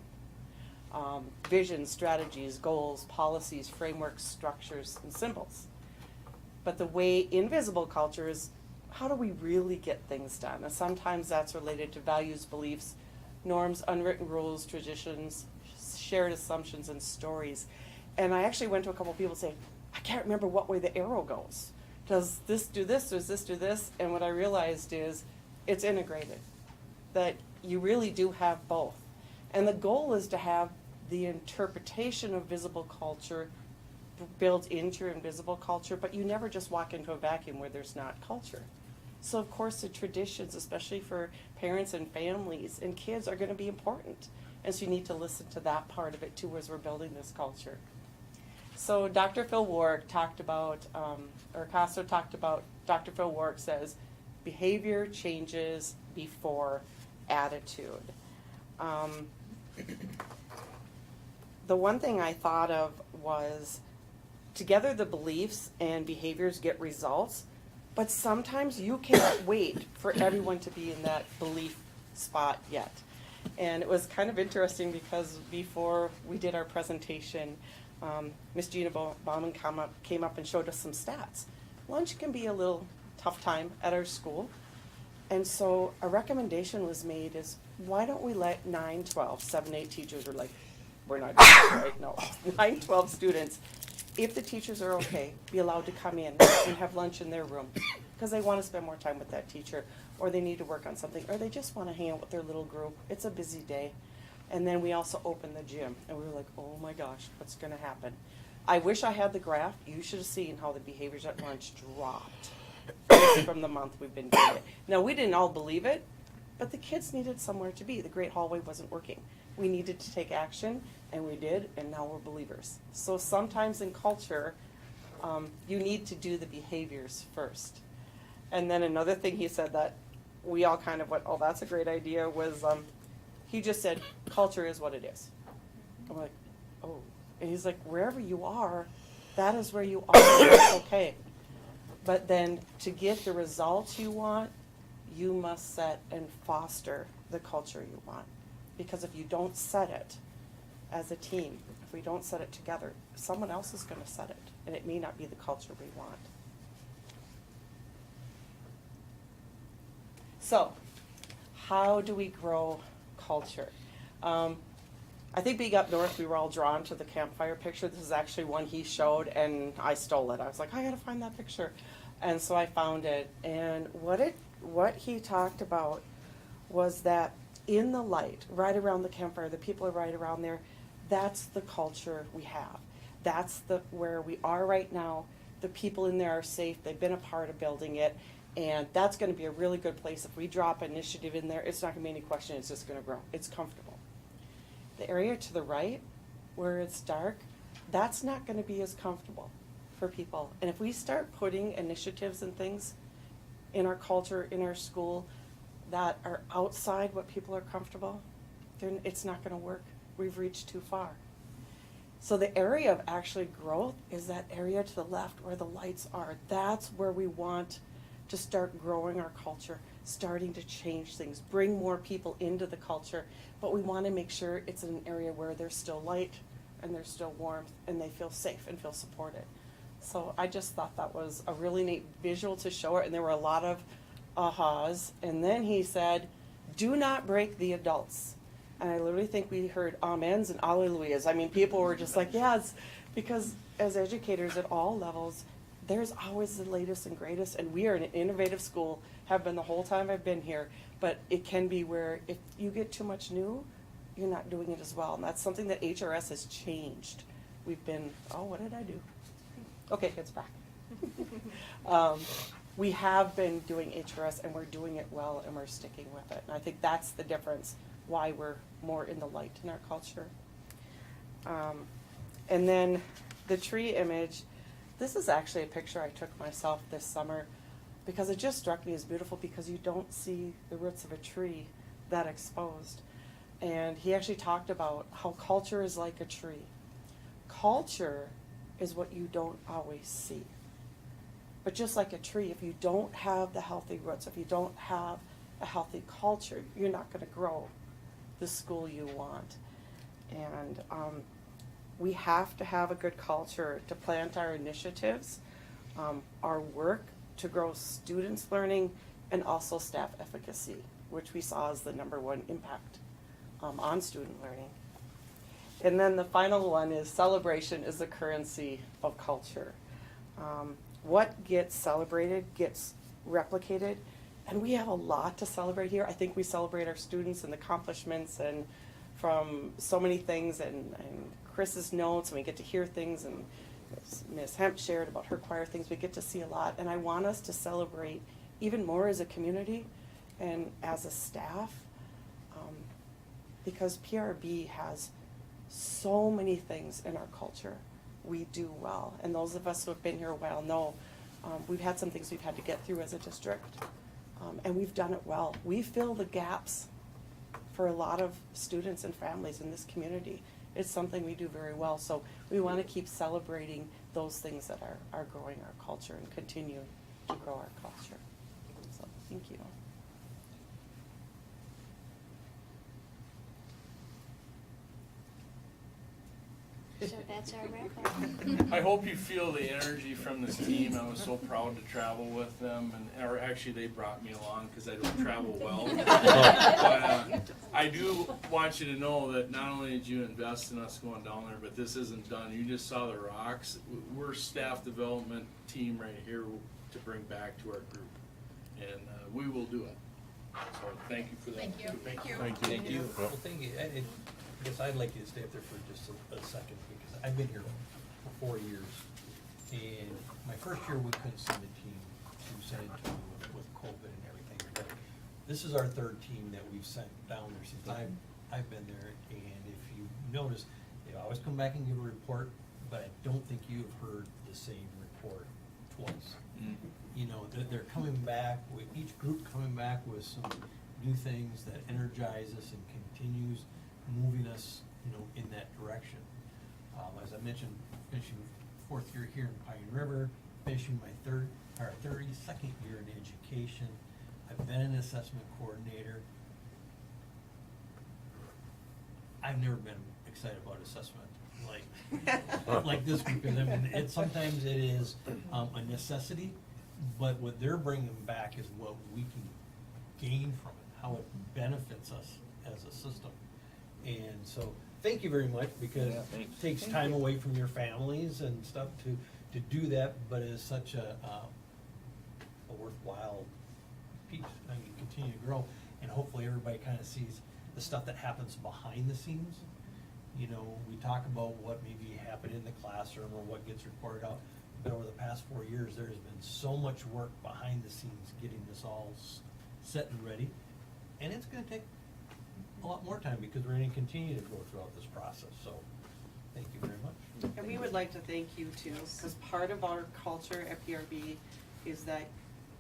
Vision, strategies, goals, policies, frameworks, structures, and symbols. But the way invisible culture is, how do we really get things done? And sometimes that's related to values, beliefs, norms, unwritten rules, traditions, shared assumptions, and stories. And I actually went to a couple of people saying, I can't remember what way the arrow goes. Does this do this? Does this do this? And what I realized is it's integrated, that you really do have both. And the goal is to have the interpretation of visible culture built into your invisible culture, but you never just walk into a vacuum where there's not culture. So of course the traditions, especially for parents and families and kids, are going to be important. And so you need to listen to that part of it too as we're building this culture. So Dr. Phil Warwick talked about, or Costa talked about, Dr. Phil Warwick says, behavior changes before attitude. The one thing I thought of was, together the beliefs and behaviors get results, but sometimes you can't wait for everyone to be in that belief spot yet. And it was kind of interesting because before we did our presentation, Miss Gina Bauman came up and showed us some stats. Lunch can be a little tough time at our school. And so a recommendation was made is, why don't we let 9, 12, 7, 8 teachers are like, we're not doing this right, no, 9, 12 students, if the teachers are okay, be allowed to come in and have lunch in their room because they want to spend more time with that teacher, or they need to work on something, or they just want to hang out with their little group. It's a busy day. And then we also opened the gym, and we were like, oh my gosh, what's going to happen? I wish I had the graph. You should have seen how the behaviors at lunch dropped from the month we've been doing it. Now, we didn't all believe it, but the kids needed somewhere to be. The great hallway wasn't working. We needed to take action, and we did, and now we're believers. So sometimes in culture, you need to do the behaviors first. And then another thing he said that we all kind of went, oh, that's a great idea, was he just said, culture is what it is. I'm like, oh. And he's like, wherever you are, that is where you are. That's okay. But then to get the results you want, you must set and foster the culture you want. Because if you don't set it as a team, if we don't set it together, someone else is going to set it. And it may not be the culture we want. So, how do we grow culture? I think being up north, we were all drawn to the campfire picture. This is actually one he showed, and I stole it. I was like, I gotta find that picture. And so I found it. And what he talked about was that in the light, right around the campfire, the people are right around there, that's the culture we have. That's where we are right now. The people in there are safe. They've been a part of building it. And that's going to be a really good place. If we drop initiative in there, it's not going to be any question. It's just going to grow. It's comfortable. The area to the right, where it's dark, that's not going to be as comfortable for people. And if we start putting initiatives and things in our culture, in our school, that are outside what people are comfortable, then it's not going to work. We've reached too far. So the area of actually growth is that area to the left where the lights are. That's where we want to start growing our culture, starting to change things, bring more people into the culture. But we want to make sure it's in an area where there's still light and there's still warmth and they feel safe and feel supported. So I just thought that was a really neat visual to show it, and there were a lot of ahas. And then he said, do not break the adults. And I literally think we heard amens and alleluias. I mean, people were just like, yes, because as educators at all levels, there's always the latest and greatest, and we are an innovative school, have been the whole time I've been here, but it can be where if you get too much new, you're not doing it as well, and that's something that HRS has changed. We've been, oh, what did I do? Okay, it's back. We have been doing HRS, and we're doing it well, and we're sticking with it, and I think that's the difference, why we're more in the light in our culture. And then the tree image, this is actually a picture I took myself this summer because it just struck me as beautiful because you don't see the roots of a tree that exposed. And he actually talked about how culture is like a tree. Culture is what you don't always see. But just like a tree, if you don't have the healthy roots, if you don't have a healthy culture, you're not going to grow the school you want. And we have to have a good culture to plant our initiatives, our work to grow students' learning, and also staff efficacy, which we saw as the #1 impact on student learning. And then the final one is celebration is the currency of culture. What gets celebrated gets replicated, and we have a lot to celebrate here. I think we celebrate our students and the accomplishments and from so many things, and Chris's notes, and we get to hear things, and Ms. Hemp shared about her choir things. We get to see a lot, and I want us to celebrate even more as a community and as a staff, because PRB has so many things in our culture we do well, and those of us who have been here a while know we've had some things we've had to get through as a district, and we've done it well. We fill the gaps for a lot of students and families in this community. It's something we do very well, so we want to keep celebrating those things that are growing our culture and continue to grow our culture. So, thank you. So that's our wrap-up. I hope you feel the energy from this team. I was so proud to travel with them, or actually they brought me along because I don't travel well. But I do want you to know that not only did you invest in us going down there, but this isn't done. You just saw the rocks. We're staff development team right here to bring back to our group, and we will do it. So thank you for that. Thank you. Thank you. Thank you. Well, thank you. I guess I'd like you to stay up there for just a second, because I've been here for 4 years. And my first year, we couldn't send a team to San Antonio with COVID and everything. But this is our third team that we've sent down there since I've been there. And if you notice, they always come back and give a report, but I don't think you've heard the same report twice. Mm-hmm. You know, they're coming back, with each group coming back with some new things that energize us and continues moving us, you know, in that direction. As I mentioned, finishing 4th year here in Pine River, finishing my 32nd year in education. I've been an assessment coordinator. I've never been excited about assessment like this, because I mean, sometimes it is a necessity, but what they're bringing back is what we can gain from it, how it benefits us as a system. And so, thank you very much, because it takes time away from your families and stuff to do that, but it's such a worthwhile piece. I mean, continue to grow, and hopefully everybody kind of sees the stuff that happens behind the scenes. You know, we talk about what maybe happened in the classroom or what gets reported out, but over the past 4 years, there has been so much work behind the scenes getting this all set and ready, and it's going to take a lot more time, because we're going to continue to go throughout this process. So, thank you very much. And we would like to thank you too, because part of our culture at PRB is that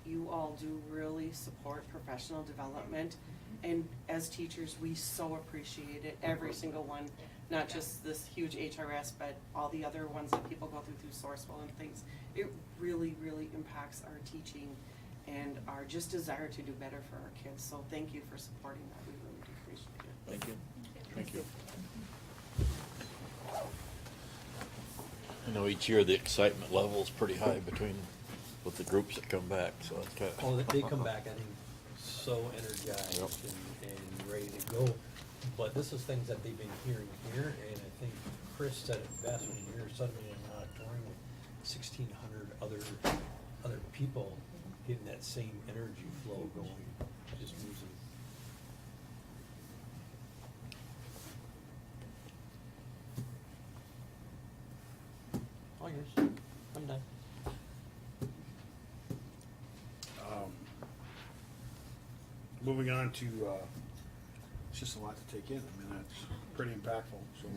you all do really support professional development. And as teachers, we so appreciate it, every single one, not just this huge HRS, but all the other ones that people go through Sourcewell and things. It really, really impacts our teaching and our just desire to do better for our kids. So thank you for supporting that, we really do appreciate it. Thank you. Thank you. I know each year the excitement level is pretty high with the groups that come back, so it's kind of. Oh, they come back, I think, so energized Yep. and ready to go. But this is things that they've been hearing here, and I think Chris said it best when you're suddenly in an auditorium with 1,600 other people getting that same energy flow going, just moves them. All yours. I'm done. Moving on to, it's just a lot to take in, I mean, that's pretty impactful, so.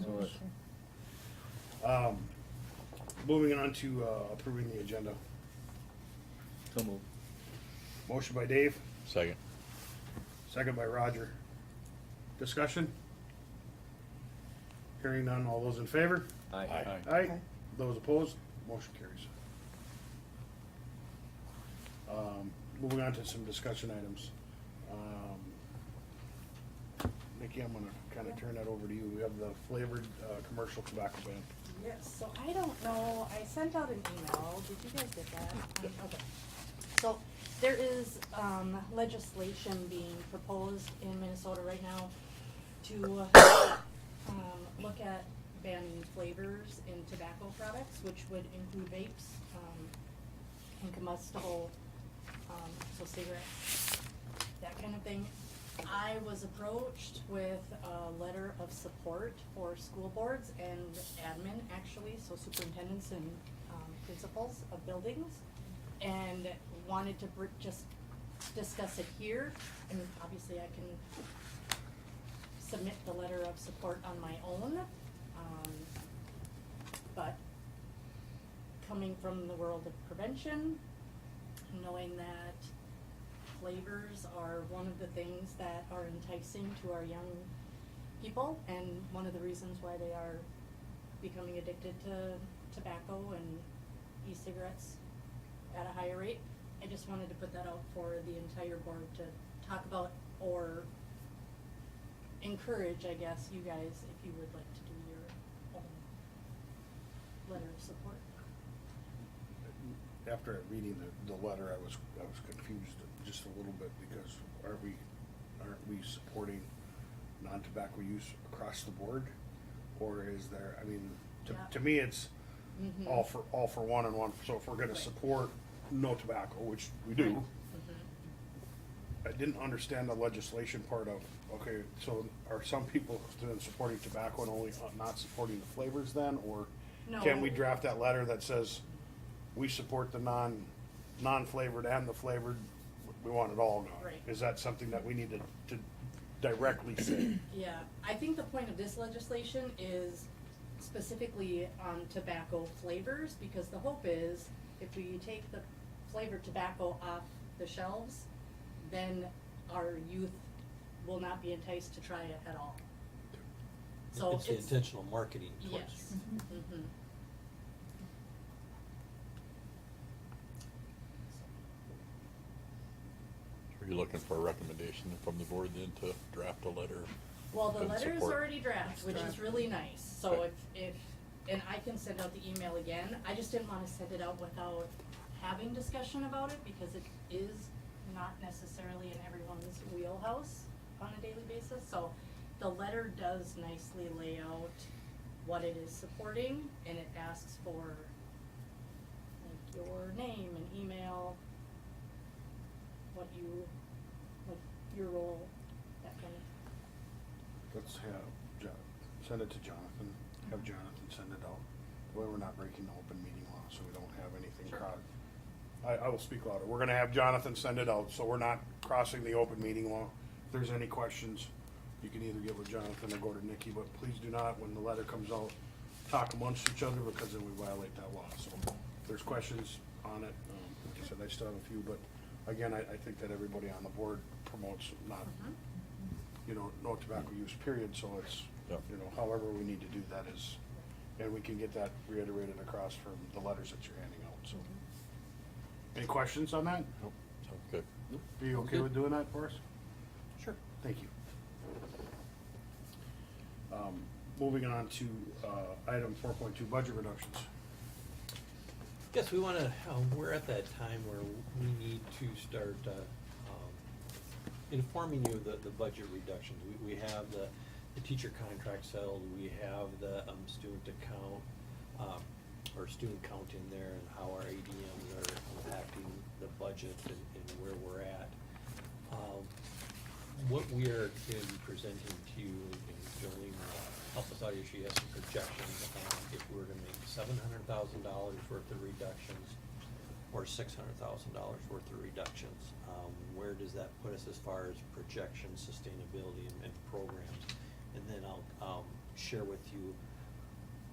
Moving on to approving the agenda. So moved. Motion by Dave, Second. second by Roger. Discussion? Hearing none, all those in favor? Aye. Aye. Those opposed? Motion carries. Moving on to some discussion items. Nikki, I'm gonna kinda turn that over to you. We have the flavored, commercial tobacco ban. Yes, so I don't know, I sent out an email, did you guys get that? Okay. So there is, legislation being proposed in Minnesota right now to, look at banning flavors in tobacco products, which would include vapes, and combustible, so cigarettes, that kind of thing. I was approached with a letter of support for school boards and admin, actually, so superintendents and principals of buildings, and wanted to just discuss it here, and obviously I can submit the letter of support on my own, but coming from the world of prevention, knowing that flavors are one of the things that are enticing to our young people, and one of the reasons why they are becoming addicted to tobacco and e-cigarettes at a higher rate. I just wanted to put that out for the entire board to talk about, or encourage, I guess, you guys, if you would like to do your own letter of support. After reading the letter, I was confused just a little bit, because aren't we supporting non-tobacco use across the board? Or is there, I mean, to me, it's Mhm. all for one and one, so if we're gonna Right. support no tobacco, which we do, Right. I didn't understand the legislation part of, okay, so are some people then supporting tobacco and only not supporting the flavors then, or can we No. draft that letter that says we support the non-flavored and the flavored, we want it all gone? Right. Is that something that we need to directly say? Yeah, I think the point of this legislation is specifically on tobacco flavors, because the hope is if we take the flavored tobacco off the shelves, then our youth will not be enticed to try it at all. So It's the intentional marketing towards. Yes. Mhm. Are you looking for a recommendation from the board then to draft a letter? Well, the and letter is support? already drafted, which is really nice, so Okay. if, and I can send out the email again, I just didn't wanna send it out without having discussion about it, because it is not necessarily in everyone's wheelhouse on a daily basis, so the letter does nicely lay out what it is supporting, and it asks for like your name and email, what you, like your role, that kind of. Let's send it to Jonathan, have Jonathan send it out. That way we're not breaking the open meeting law, so we don't have anything I will speak louder. We're gonna have Jonathan send it out, so we're not crossing the open meeting law. If there's any questions, you can either get with Jonathan or go to Nikki, but please do not, when the letter comes out, talk amongst each other, because then we violate that law. So if there's questions on it, like I said, I still have a few, but again, I think that everybody on the board promotes not, no tobacco use period, so it's, Yep. however we need to do that is, and we can get that reiterated across from the letters that you're handing out, so. Any questions on that? Nope, sounds good. Are you okay with doing that for us? Sure. Thank you. Moving on to, item 4.2, budget reductions. Guess we wanna, we're at that time where we need to start, informing you of the budget reductions. We have the teacher contract settled, we have the, student account, or student count in there and how our ADMs are impacting the budget and where we're at. What we are going to be presenting to you, and Jolene, help us out here, she has some projections on if we're gonna make $700,000 worth of reductions or $600,000 worth of reductions. Where does that put us as far as projections, sustainability, and programs? And then I'll share with you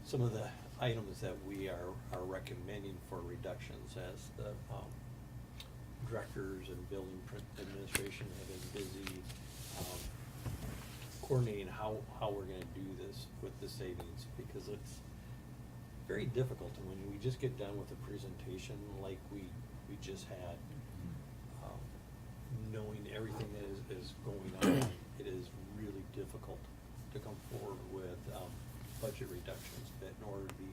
some of the items that we are recommending for reductions as the directors and building administration have been busy coordinating how we're gonna do this with the savings, because it's very difficult, and when we just get done with a presentation like we just had, knowing everything that is going on, it is really difficult to come forward with budget reductions. But in order to be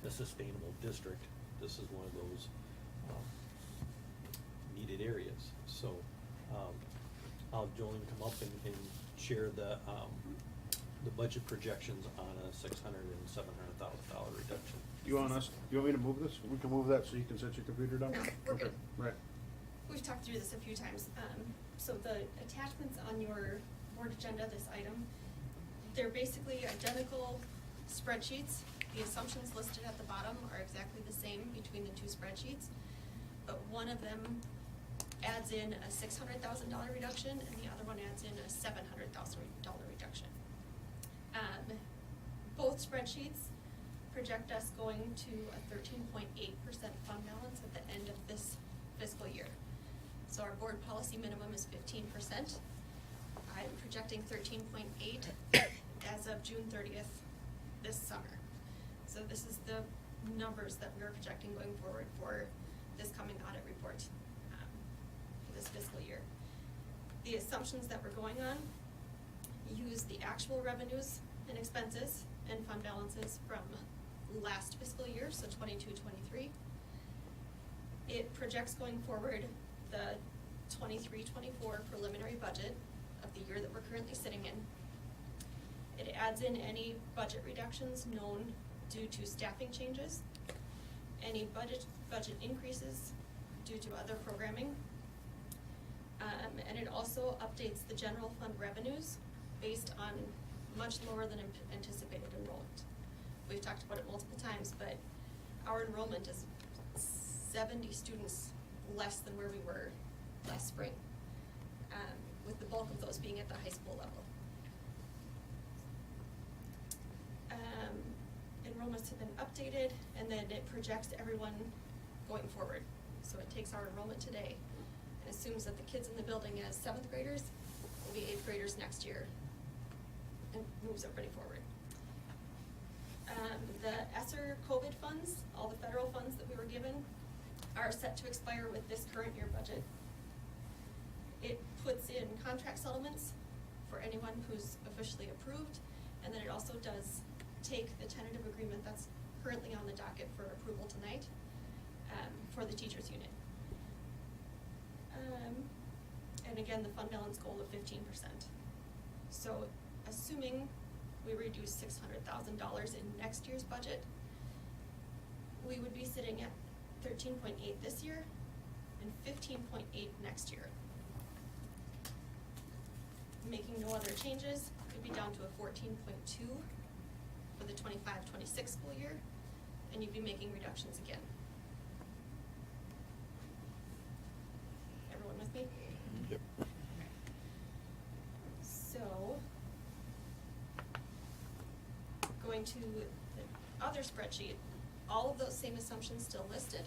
a sustainable district, this is one of those needed areas. So I'll have Jolene come up and share the budget projections on a $600,000 and $700,000 reduction. You want me to move this? We can move that so you can set your computer down? No, we're Okay, good. right. We've talked through this a few times. So the attachments on your board agenda, this item, they're basically identical spreadsheets. The assumptions listed at the bottom are exactly the same between the two spreadsheets, but one of them adds in a $600,000 reduction and the other one adds in a $700,000 reduction. Both spreadsheets project us going to a 13.8% fund balance at the end of this fiscal year. So our board policy minimum is 15%. I'm projecting 13.8 as of June 30th this summer. So this is the numbers that we're projecting going forward for this coming audit report for this fiscal year. The assumptions that we're going on use the actual revenues and expenses and fund balances from last fiscal year, so 22-23. It projects going forward the 23-24 preliminary budget of the year that we're currently sitting in. It adds in any budget reductions known due to staffing changes, any budget increases due to other programming, and it also updates the general fund revenues based on much lower than anticipated enrollment. We've talked about it multiple times, but our enrollment is 70 students less than where we were last spring, with the bulk of those being at the high school level. Enrollments have been updated, and then it projects everyone going forward. So it takes our enrollment today and assumes that the kids in the building as 7th graders will be 8th graders next year, and moves everybody forward. The ESSER COVID funds, all the federal funds that we were given, are set to expire with this current year budget. It puts in contract settlements for anyone who's officially approved, and then it also does take the tentative agreement that's currently on the docket for approval tonight for the teachers unit. And again, the fund balance goal of 15%. So assuming we reduce $600,000 in next year's budget, we would be sitting at 13.8 this year and 15.8 next year. Making no other changes, we'd be down to a 14.2 for the 25-26 school year, and you'd be making reductions again. Everyone with me? Yep. So, going to the other spreadsheet, all of those same assumptions still listed,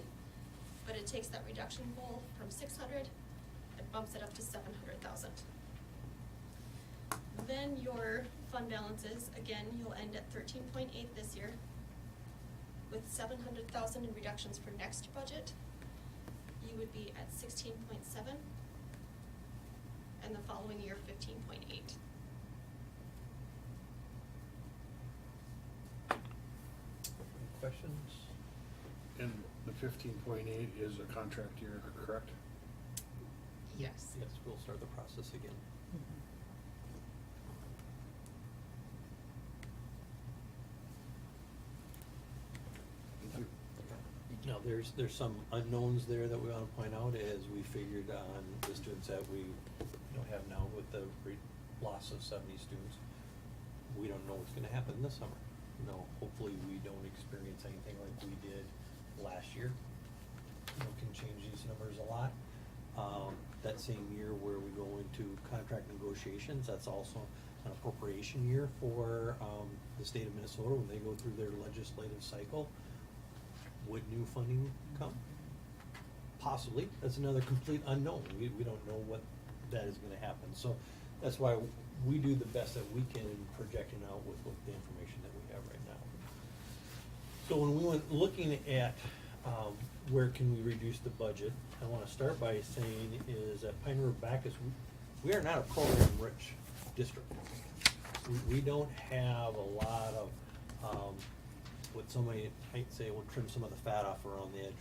but it takes that reduction goal from 600 bumps it up to 700,000. Then your fund balances, again, you'll end at 13.8 this year, with 700,000 in reductions for next budget. You would be at 16.7, and the following year 15.8. Questions? And the 15.8 is a contract year, correct? Yes. Yes, we'll start the process again. Thank you. Now, there's some unknowns there that we wanna point out as we figured on the students that we, have now with the loss of 70 students. We don't know what's gonna happen this summer. Hopefully we don't experience anything like we did last year. Can change these numbers a lot. That same year where we go into contract negotiations, that's also an appropriation year for, the state of Minnesota when they go through their legislative cycle. Would new funding come? Possibly. That's another complete unknown. We don't know what that is gonna happen. So that's why we do the best that we can in projecting out with the information that we have right now. So when we went looking at, where can we reduce the budget, I wanna start by saying is that Pine River Baptist, we are not a program-rich district. We don't have a lot of, what somebody might say, will trim some of the fat off around the edge.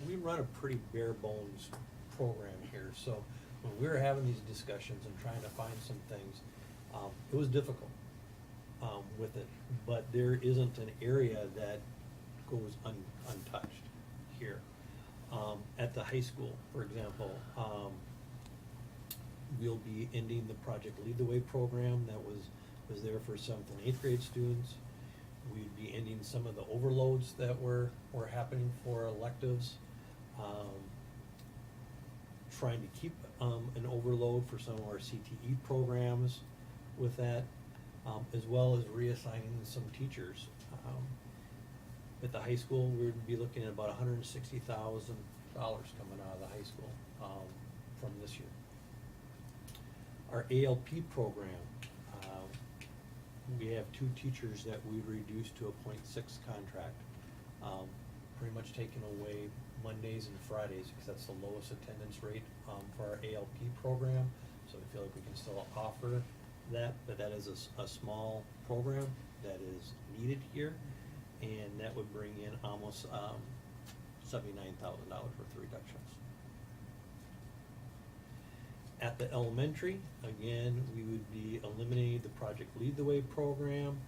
We run a pretty bare bones program here, so when we were having these discussions and trying to find some things, it was difficult, with it, but there isn't an area that goes untouched here. At the high school, for example, we'll be ending the Project Lead the Way program that was there for 7th and 8th grade students. We'd be ending some of the overloads that were happening for electives. Trying to keep an overload for some of our CTE programs with that, as well as reassigning some teachers. At the high school, we would be looking at about $160,000 coming out of the high school from this year. Our ALP program, we have 2 teachers that we reduced to a .6 contract. Pretty much taking away Mondays and Fridays because that's the lowest attendance rate for our ALP program. So we feel like we can still offer that, but that is a small program that is needed here. And that would bring in almost $79,000 worth of reductions. At the elementary, again, we would be eliminating the Project Lead the Way program.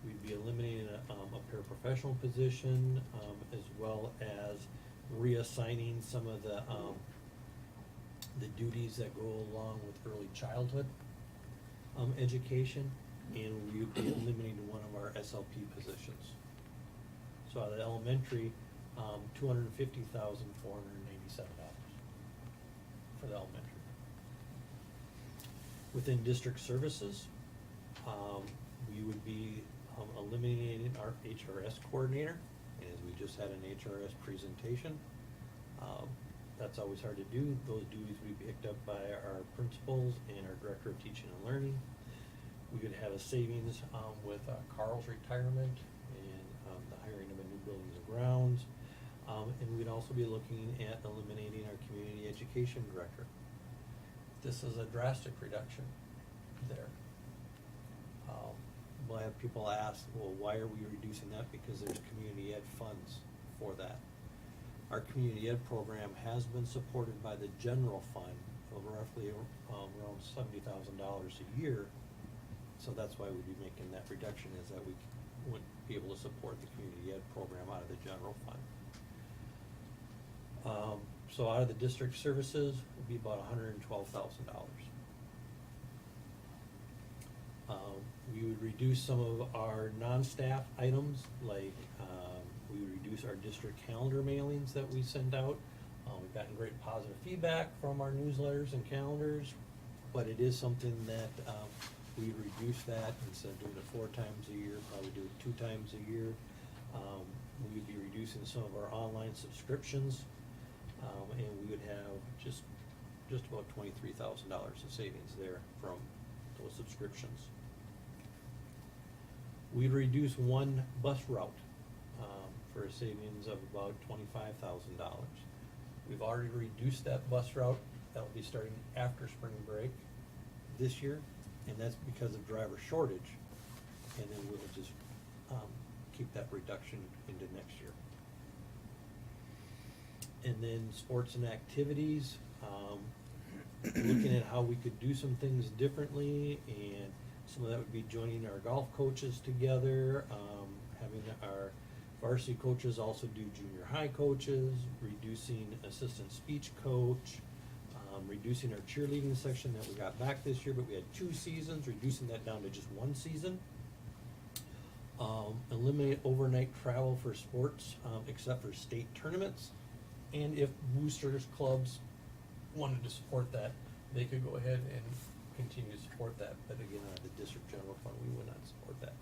We'd be eliminating a paraprofessional position, as well as reassigning some of the duties that go along with early childhood education, and we would be eliminating one of our SLP positions. So out of the elementary, $250,497 for the elementary. Within district services, we would be eliminating our HRS coordinator, and as we just had an HRS presentation. That's always hard to do. Those duties would be picked up by our principals and our director of teaching and learning. We could have a savings with Carl's retirement and the hiring of a new buildings and grounds. And we'd also be looking at eliminating our community education director. This is a drastic reduction there. We'll have people ask, well, why are we reducing that? Because there's community ed funds for that. Our community ed program has been supported by the general fund of roughly around $70,000 a year. So that's why we'd be making that reduction, is that we wouldn't be able to support the community ed program out of the general fund. So out of the district services would be about $112,000. We would reduce some of our non-staff items, like we would reduce our district calendar mailings that we send out. We've gotten great positive feedback from our newsletters and calendars, but it is something that we reduce that. Instead of doing it 4 times a year, probably do it 2 times a year. We would be reducing some of our online subscriptions, and we would have just just about $23,000 of savings there from those subscriptions. We'd reduce one bus route for a savings of about $25,000. We've already reduced that bus route. That'll be starting after spring break this year, and that's because of driver shortage. And then we'll just keep that reduction into next year. And then sports and activities, looking at how we could do some things differently, and some of that would be joining our golf coaches together, having our varsity coaches also do junior high coaches, reducing assistant speech coach, reducing our cheerleading section that we got back this year, but we had 2 seasons, reducing that down to just 1 season. Eliminate overnight travel for sports, except for state tournaments. And if boosters clubs wanted to support that, they could go ahead and continue to support that. But again, out of the district general fund, we would not support that.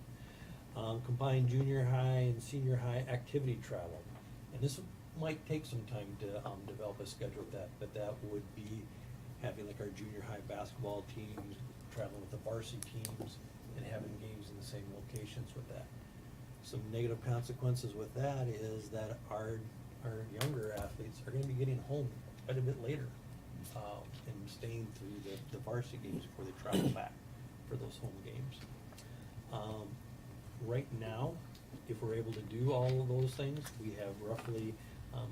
Combine junior high and senior high activity travel. And this might take some time to develop a schedule with that, but that would be having like our junior high basketball teams traveling with the varsity teams and having games in the same locations with that. Some negative consequences with that is that our younger athletes are gonna be getting home quite a bit later, and staying through the varsity games before they travel back for those home games. Right now, if we're able to do all of those things, we have roughly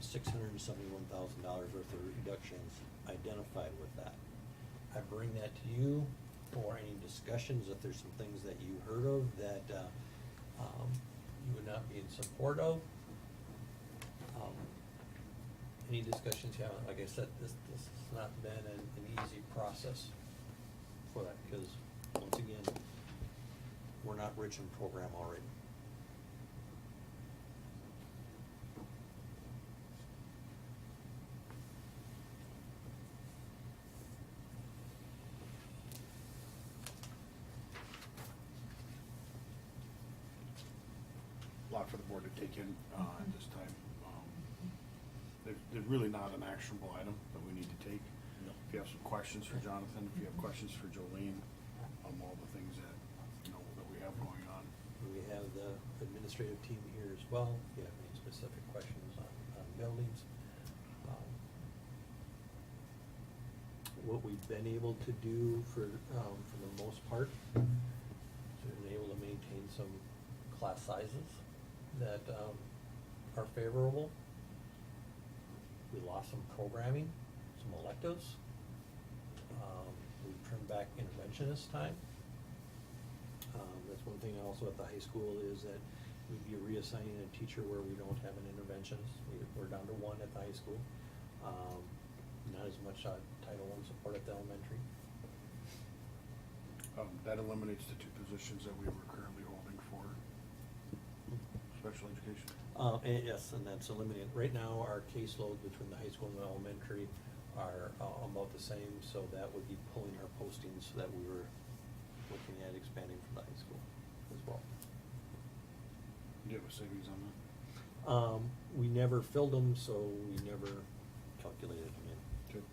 $671,000 worth of reductions identified with that. I bring that to you for any discussions, if there's some things that you heard of that you would not be in support of. Any discussions you have, like I said, this has not been an easy process for that, because once again, we're not rich in program already. A lot for the board to take in at this time. There's really not an actionable item that we need to take. No. If you have some questions for Jonathan, if you have questions for Jolene, all the things that, that we have going on. We have the administrative team here as well, if you have any specific questions on buildings. What we've been able to do for the most part, is we've been able to maintain some class sizes that are favorable. We lost some programming, some electives. We've trimmed back interventionist time. That's one thing also at the high school is that we'd be reassigning a teacher where we don't have an interventionist. We're down to 1 at the high school. Not as much Title I support at the elementary. That eliminates the 2 positions that we were currently holding for special education. And yes, and that's eliminated. Right now, our caseload between the high school and the elementary are about the same, so that would be pulling our postings that we were looking at expanding from the high school as well. Do you have a savings on that? We never filled them, so we never calculated them in. Okay.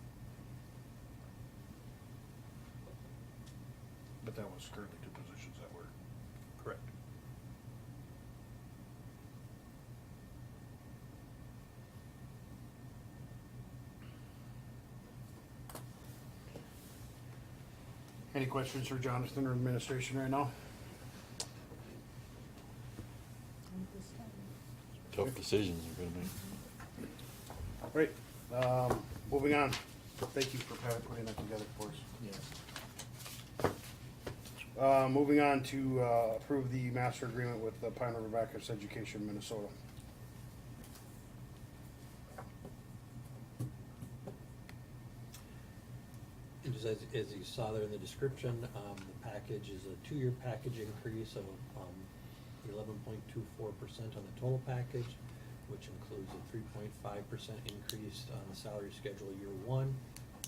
But that was currently 2 positions that were. Correct. Any questions for Jonathan or administration right now? Tough decisions we're gonna make. Right, moving on. Thank you for putting that together for us. Yes. Moving on to approve the master agreement with the Pine River Backus Education, Minnesota. And just as you saw there in the description, the package is a 2-year package increase of 11.24% on the total package, which includes a 3.5% increase on the salary schedule year 1,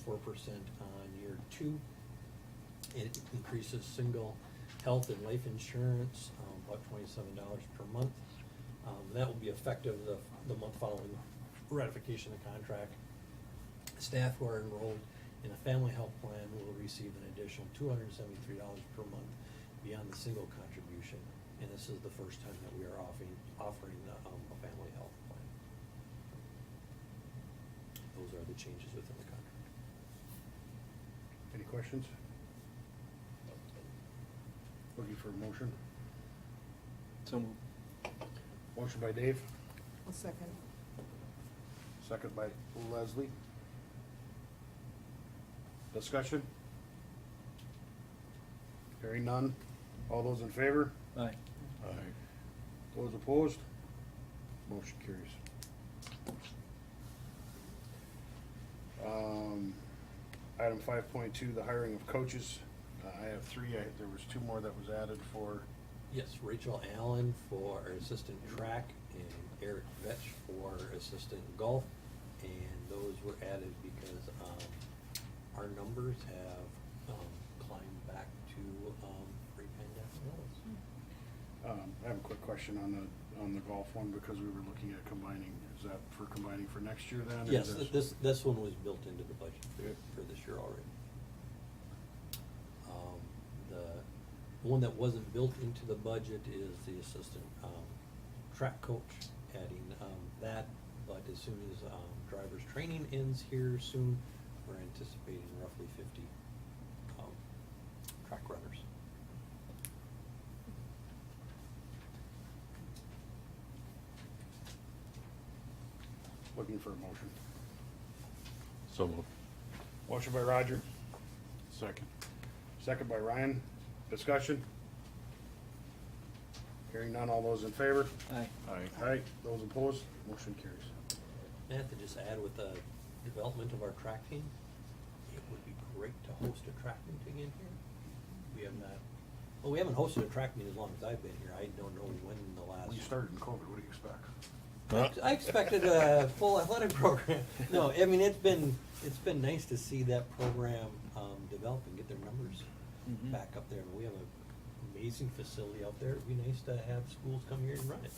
4% on year 2. It increases single health and life insurance, about $27 per month. That will be effective the month following ratification of the contract. Staff who are enrolled And a family health plan will receive an additional $273 per month beyond the single contribution. And this is the first time that we are offering a family health plan. Those are the changes within the contract. Any questions? Looking for a motion? So Motion by Dave, A second. second by Leslie. Discussion? Hearing none. All those in favor? Aye. Aye. Those opposed? Motion carries. Item 5.2, the hiring of coaches. I have three. There was two more that was added for, Yes, Rachel Allen for assistant track and Eric Vetch for assistant golf. And those were added because our numbers have climbed back to pre-pandemic levels. I have a quick question on the golf one because we were looking at combining. Is that for combining for next year then? or Yes, this one was built into the budget for this year already. The one that wasn't built into the budget is the assistant track coach, adding that. But as soon as driver's training ends here soon, we're anticipating roughly 50 track runners. Looking for a motion. So moved. Motion by Roger, Second. second by Ryan. Discussion? Hearing none. All those in favor? Aye. Aye. Aye. Those opposed? Motion carries. I have to just add with the development of our track team, it would be great to host a track meet again here. We have not, well, we haven't hosted a track meet as long as I've been here. I don't know when the last. We started in COVID. What do you expect? I expected a full athletic program. No, I mean, it's been nice to see that program develop and get their numbers back up there. We have an amazing facility out there. It'd be nice to have schools come here and run it.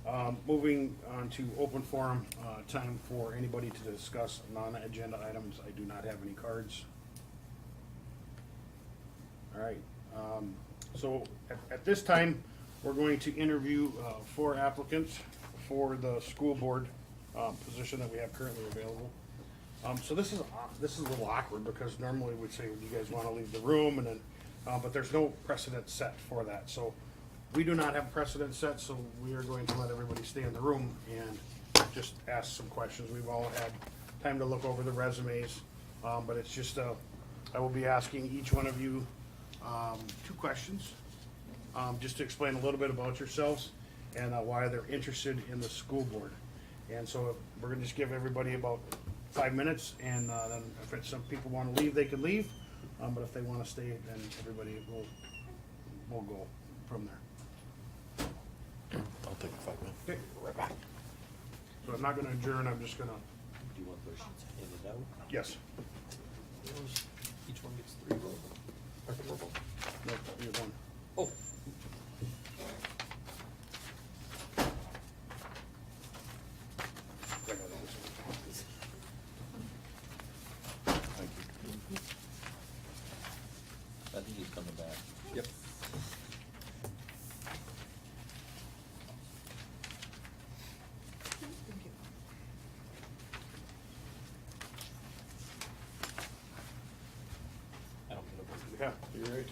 Yeah. Moving on to open forum, time for anybody to discuss non-agenda items. I do not have any cards. All right, so at this time, we're going to interview 4 applicants for the school board position that we have currently available. So this is a little awkward because normally we'd say, do you guys want to leave the room? And then, but there's no precedent set for that. So we do not have precedent set, so we are going to let everybody stay in the room and just ask some questions. We've all had time to look over the resumes, but it's just, I will be asking each one of you 2 questions, just to explain a little bit about yourselves and why they're interested in the school board. And so we're gonna just give everybody about 5 minutes, and then if some people wanna leave, they can leave. But if they wanna stay, then everybody will go from there. I'll take a 5 minutes. Okay, right back. So I'm not gonna adjourn, I'm just gonna, Do you want those sheets handed out? yes. Each one gets 3 roll. Or 4 roll. No, here's one. Oh. I got this one. Thank you. I think he's coming back. Yep. I don't get a Yeah, you're right.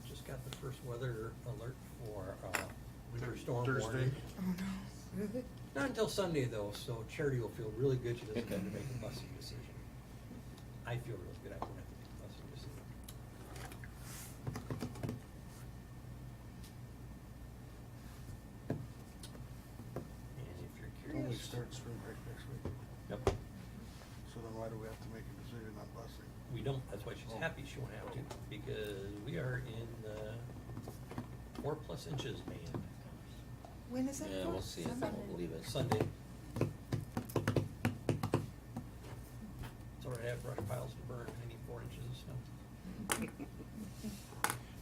Just got the first weather alert for winter storm Thursday. warning. Oh no. Really? Not until Sunday though, so Charity will feel really good she doesn't have to make a busing decision. I feel really good I won't have to make a busing decision. start spring break next week. Yep. So then why do we have to make a decision on busing? We don't, that's why she's Oh. happy she won't have to, because we are in the 4+ inches band. When is it? Yeah, we'll see, I don't believe it. Sunday. So I have brush piles to burn, I need 4 inches of snow.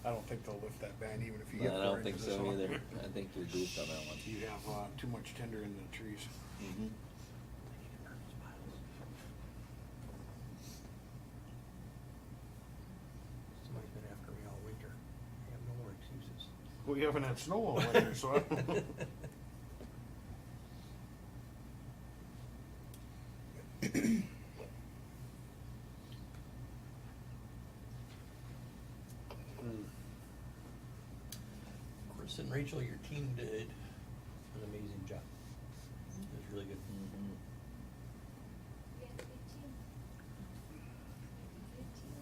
I don't think they'll lift that ban even if you No, get I 4 don't think inches of so snow. either. I think you're goofed on that one. You have, too much tinder in the trees. Mhm. Somebody's been after me all winter. I have no more excuses. Well, you haven't had snow all winter, so I don't know. Chris and Rachel, your team did an amazing job. It was really good. Mhm. We had a big team. Big team.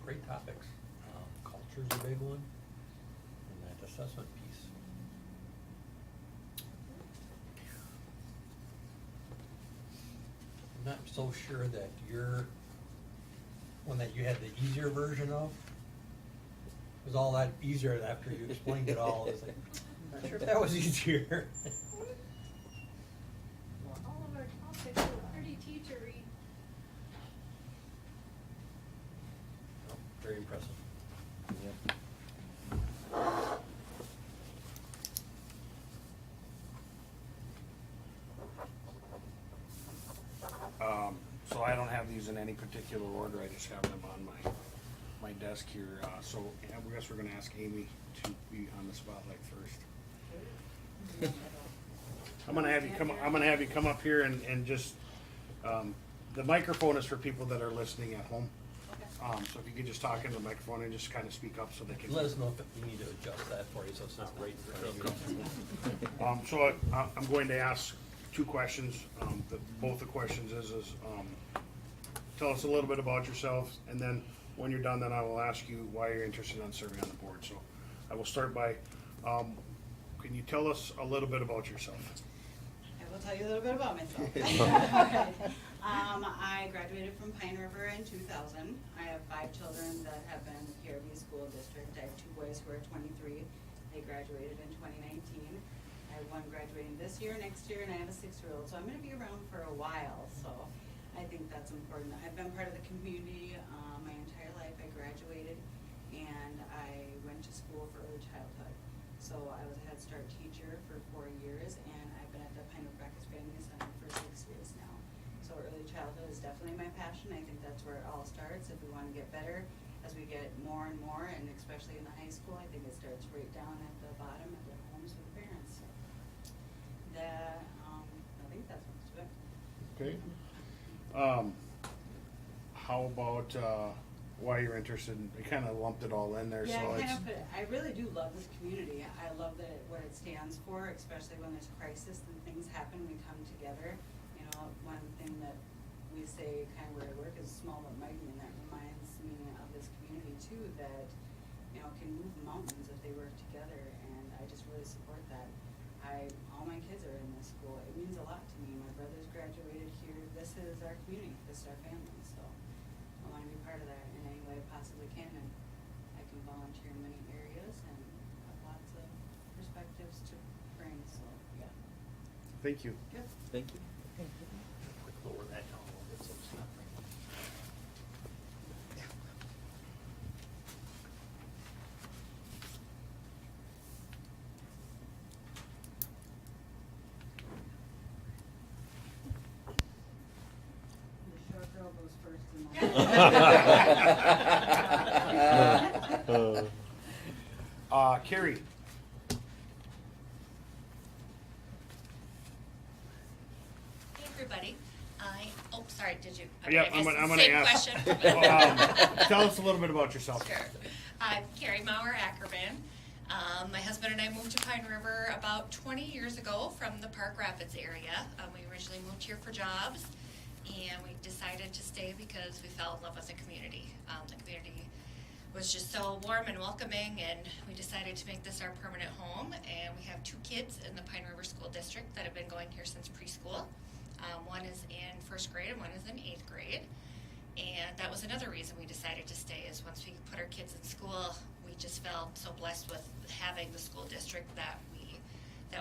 Great topics. Culture's a big one, and that assessment piece. I'm not so sure that your one that you had the easier version of was all that easier after you explained it all. It's like, I'm not sure if that was easier. Well, all of our topics were pretty teachery. Very impressive. Yep. So I don't have these in any particular order, I just have them on my desk here, so I guess we're gonna ask Amy to be on the spotlight first. I'm gonna have you come up here and just, the microphone is for people that are listening at home. So if you could just talk into the microphone and just kinda speak up so they can. Let us know if we need to adjust that for you, so it's not right in front of you. So I'm going to ask 2 questions. Both the questions is, tell us a little bit about yourself, and then when you're done, then I will ask you why you're interested in serving on the board. So I will start by, can you tell us a little bit about yourself? I will tell you a little bit about myself. Alright. I graduated from Pine River in 2000. I have 5 children that have been in the PRB school district. I have 2 boys who are 23. They graduated in 2019. I have one graduating this year, next year, and I have a 6-year-old. So I'm gonna be around for a while, so I think that's important. I've been part of the community, my entire life. I graduated and I went to school for early childhood. So I was a Head Start teacher for 4 years, and I've been at the Pine River Baptist Family Center for 6 years now. So early childhood is definitely my passion. I think that's where it all starts. If we want to get better, as we get more and more, and especially in the high school, I think it starts right down at the bottom at the homes with the parents. So I think that's most of it. Okay. How about, why you're interested in, you kinda lumped it all in there, so Yeah, I it's. kind of put it, I really do love this community. I love that what it stands for, especially when there's crisis and things happen, we come together. You know, one thing that we say kind of where I work is small but mighty, and that reminds me of this community too, that, you know, can move mountains if they work together, and I just really support that. All my kids are in this school. It means a lot to me. My brother's graduated here. This is our community. This is our family, so I want to be part of that in any way I possibly can, and I can volunteer in many areas and have lots of perspectives to bring, so, yeah. Thank you. Yep. Thank you. Quick lower that down a little bit so it's not right. The short girl goes first in Carrie. Hey, everybody. Sorry, did you? Yeah, I I'm guess gonna same ask. question. Tell us a little bit about yourself. Sure. I'm Carrie Mauer Ackerman. My husband and I moved to Pine River about 20 years ago from the Park Rapids area. We originally moved here for jobs, and we decided to stay because we fell in love with the community. The community was just so warm and welcoming, and we decided to make this our permanent home. And we have 2 kids in the Pine River School District that have been going here since preschool. One is in 1st grade and one is in 8th grade. And that was another reason we decided to stay, is once we put our kids in school, we just felt so blessed with having the school district that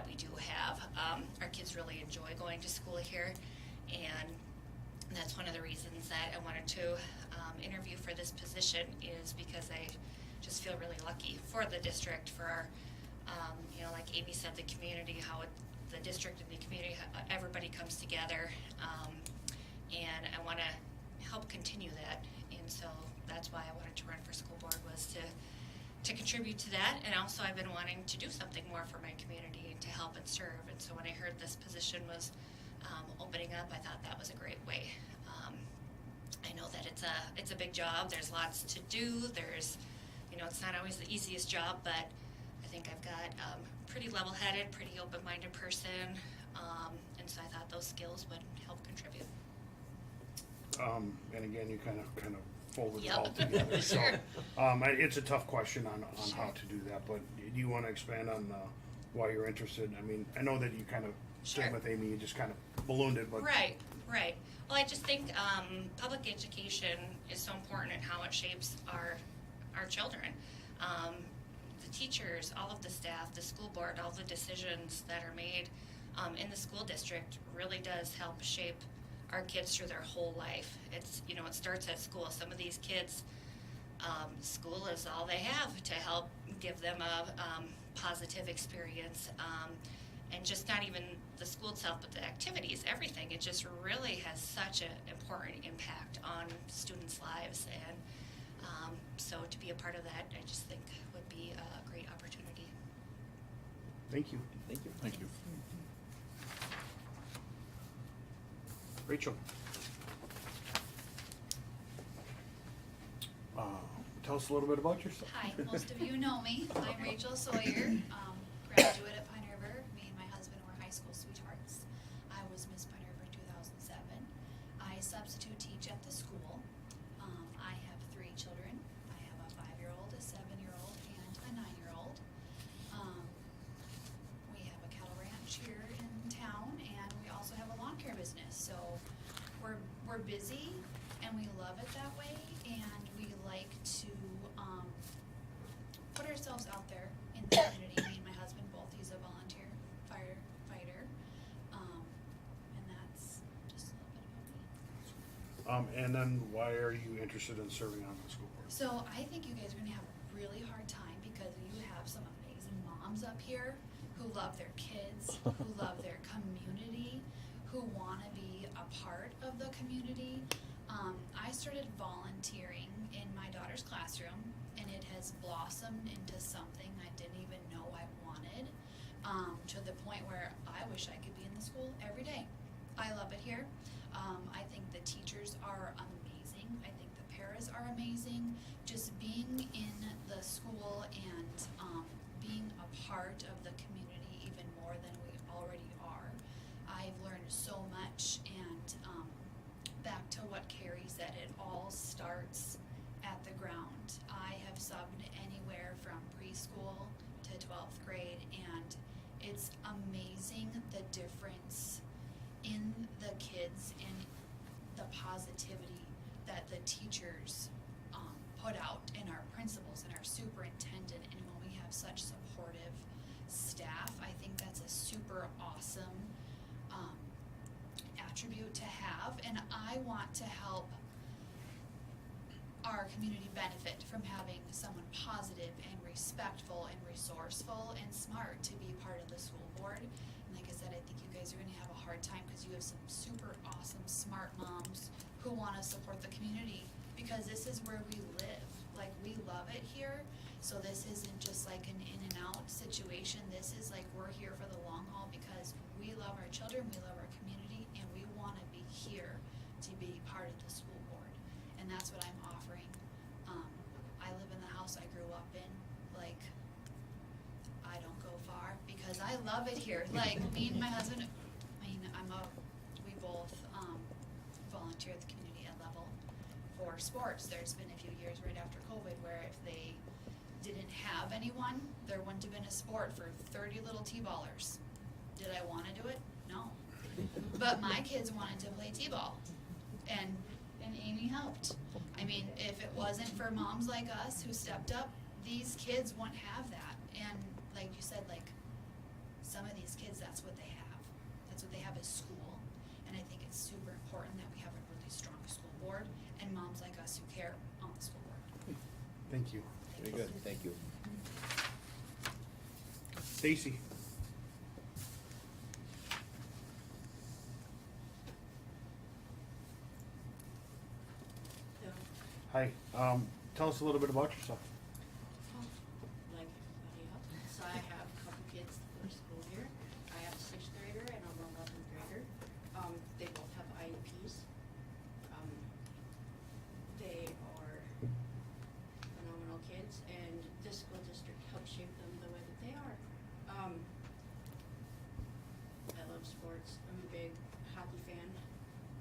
we do have. Our kids really enjoy going to school here, and that's one of the reasons that I wanted to interview for this position, is because I just feel really lucky for the district, for our, like Amy said, the community, how the district and the community, everybody comes together, and I want to help continue that, and so that's why I wanted to run for school board, was to contribute to that. And also I've been wanting to do something more for my community and to help and serve, and so when I heard this position was opening up, I thought that was a great way. I know that it's a big job. There's lots to do. There's, it's not always the easiest job, but I think I've got pretty level-headed, pretty open-minded person, and so I thought those skills would help contribute. And again, you kind of folded it Yep. all together. Sure. So, it's a tough question on Sure. how to do that, but do you want to expand on why you're interested? I mean, I know that you kind of, Sure. same with Amy, you just kind of ballooned it, but. Right. Well, I just think public education is so important in how it shapes our children. The teachers, all of the staff, the school board, all the decisions that are made in the school district really does help shape our kids through their whole life. It's, it starts at school. Some of these kids, school is all they have to help give them a positive experience. And just not even the school itself, but the activities, everything. It just really has such an important impact on students' lives. And so to be a part of that, I just think would be a great opportunity. Thank you. Thank you. Thank you. Rachel. Tell us a little bit about yourself. Hi, most of you know me. I'm Rachel Sawyer, graduate at Pine River. Me and my husband were high school sweethearts. I was Miss Pine River 2007. I substitute teach at the school. I have 3 children. I have a 5-year-old, a 7-year-old, and a 9-year-old. We have a cattle ranch here in town, and we also have a lawn care business. So we're busy, and we love it that way, and we like to put ourselves out there in the community. Me and my husband both, he's a volunteer firefighter, and that's just a little bit about me. And then why are you interested in serving on the school board? So I think you guys are gonna have a really hard time because you have some amazing moms up here who love their kids, who love their community, who wanna be a part of the community. I started volunteering in my daughter's classroom, and it has blossomed into something I didn't even know I wanted, to the point where I wish I could be in the school every day. I love it here. I think the teachers are amazing. I think the paras are amazing. Just being in the school and being a part of the community even more than we already are. I've learned so much, and back to what Carrie said, it all starts at the ground. I have subbed anywhere from preschool to 12th grade, and it's amazing the difference in the kids and the positivity that the teachers put out, and our principals and our superintendent, and when we have such supportive staff, I think that's a super awesome attribute to have, and I want to help our community benefit from having someone positive and respectful and resourceful and smart to be part of the school board. And like I said, I think you guys are gonna have a hard time because you have some super awesome, smart moms who wanna support the community, because this is where we live. Like, we love it here, so this isn't just like an in and out situation. This is like, we're here for the long haul because we love our children, we love our community, and we wanna be here to be part of the school board. And that's what I'm offering. I live in the house I grew up in. Like, I don't go far because I love it here. Like, me and my husband, we both volunteer at the community ed level for for sports. There's been a few years right after COVID where if they didn't have anyone, there wouldn't have been a sport for 30 little T-ballers. Did I want to do it? No. But my kids wanted to play T-ball, and Amy helped. I mean, if it wasn't for moms like us who stepped up, these kids wouldn't have that. And like you said, like, some of these kids, that's what they have. That's what they have is school. And I think it's super important that we have a really strong school board and moms like us who care on the school board. Thank you. Very good, thank you. Stacy? Hi, tell us a little bit about yourself. Like everybody else. So I have a couple kids that are school here. I have a 6th grader and an 11th grader. They both have IEPs. They are phenomenal kids, and this school district helps shape them the way that they are. I love sports. I'm a big hockey fan.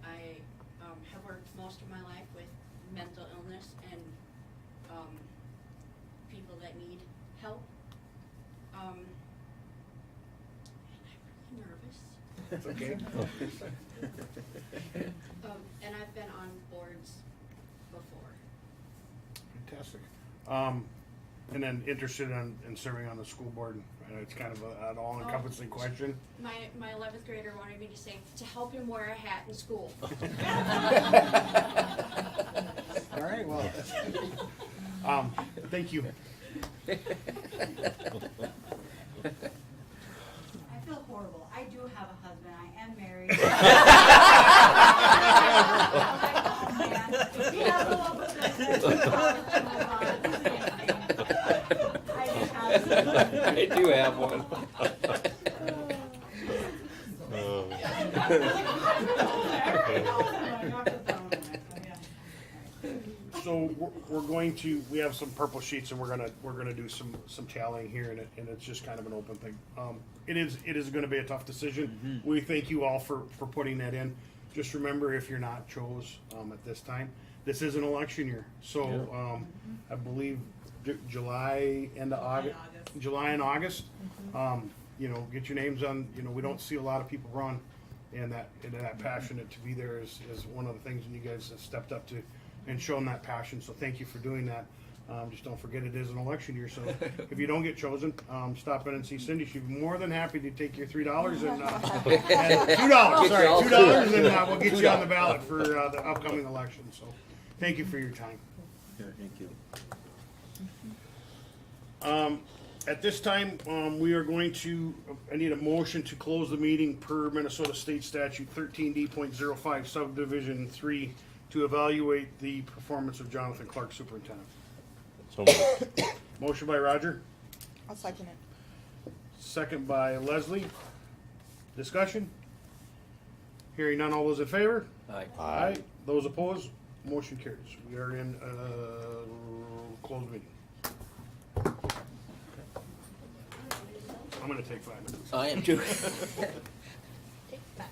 I have worked most of my life with mental illness and people that need help. And I'm really nervous. That's okay. And I've been on boards before. Fantastic. And then interested in serving on the school board. I know it's kind of an all-encompassing question. My 11th grader wanted me to say, to help him wear a hat in school. All right, well, thank you. I feel horrible. I do have a husband. I am married. I do have one. So we're going to, we have some purple sheets and we're gonna do some tallying here, and it's just kind of an open thing. It is gonna be a tough decision. We thank you all for putting that in. Just remember, if you're not chose at this time, this is an election year. So I believe July, end of August, July and August. You know, get your names on. You know, we don't see a lot of people run, and that passionate to be there is one of the things that you guys have stepped up to and shown that passion. So thank you for doing that. Just don't forget it is an election year. So if you don't get chosen, stop in and see Cindy. She'd be more than happy to take your $3 and $2. Sorry, $2, and we'll get you on the ballot for the upcoming election. So thank you for your time. Yeah, thank you. At this time, we are going to, I need a motion to close the meeting per Minnesota State Statute 13D.05 Subdivision 3 to evaluate the performance of Jonathan Clark, Superintendent. So moved. Motion by Roger, I'll second it. second by Leslie. Discussion? Hearing none, all those in favor? Aye. Aye. Those opposed? Motion carries. We are in closed meeting. I'm gonna take 5 minutes. I am too. Take that.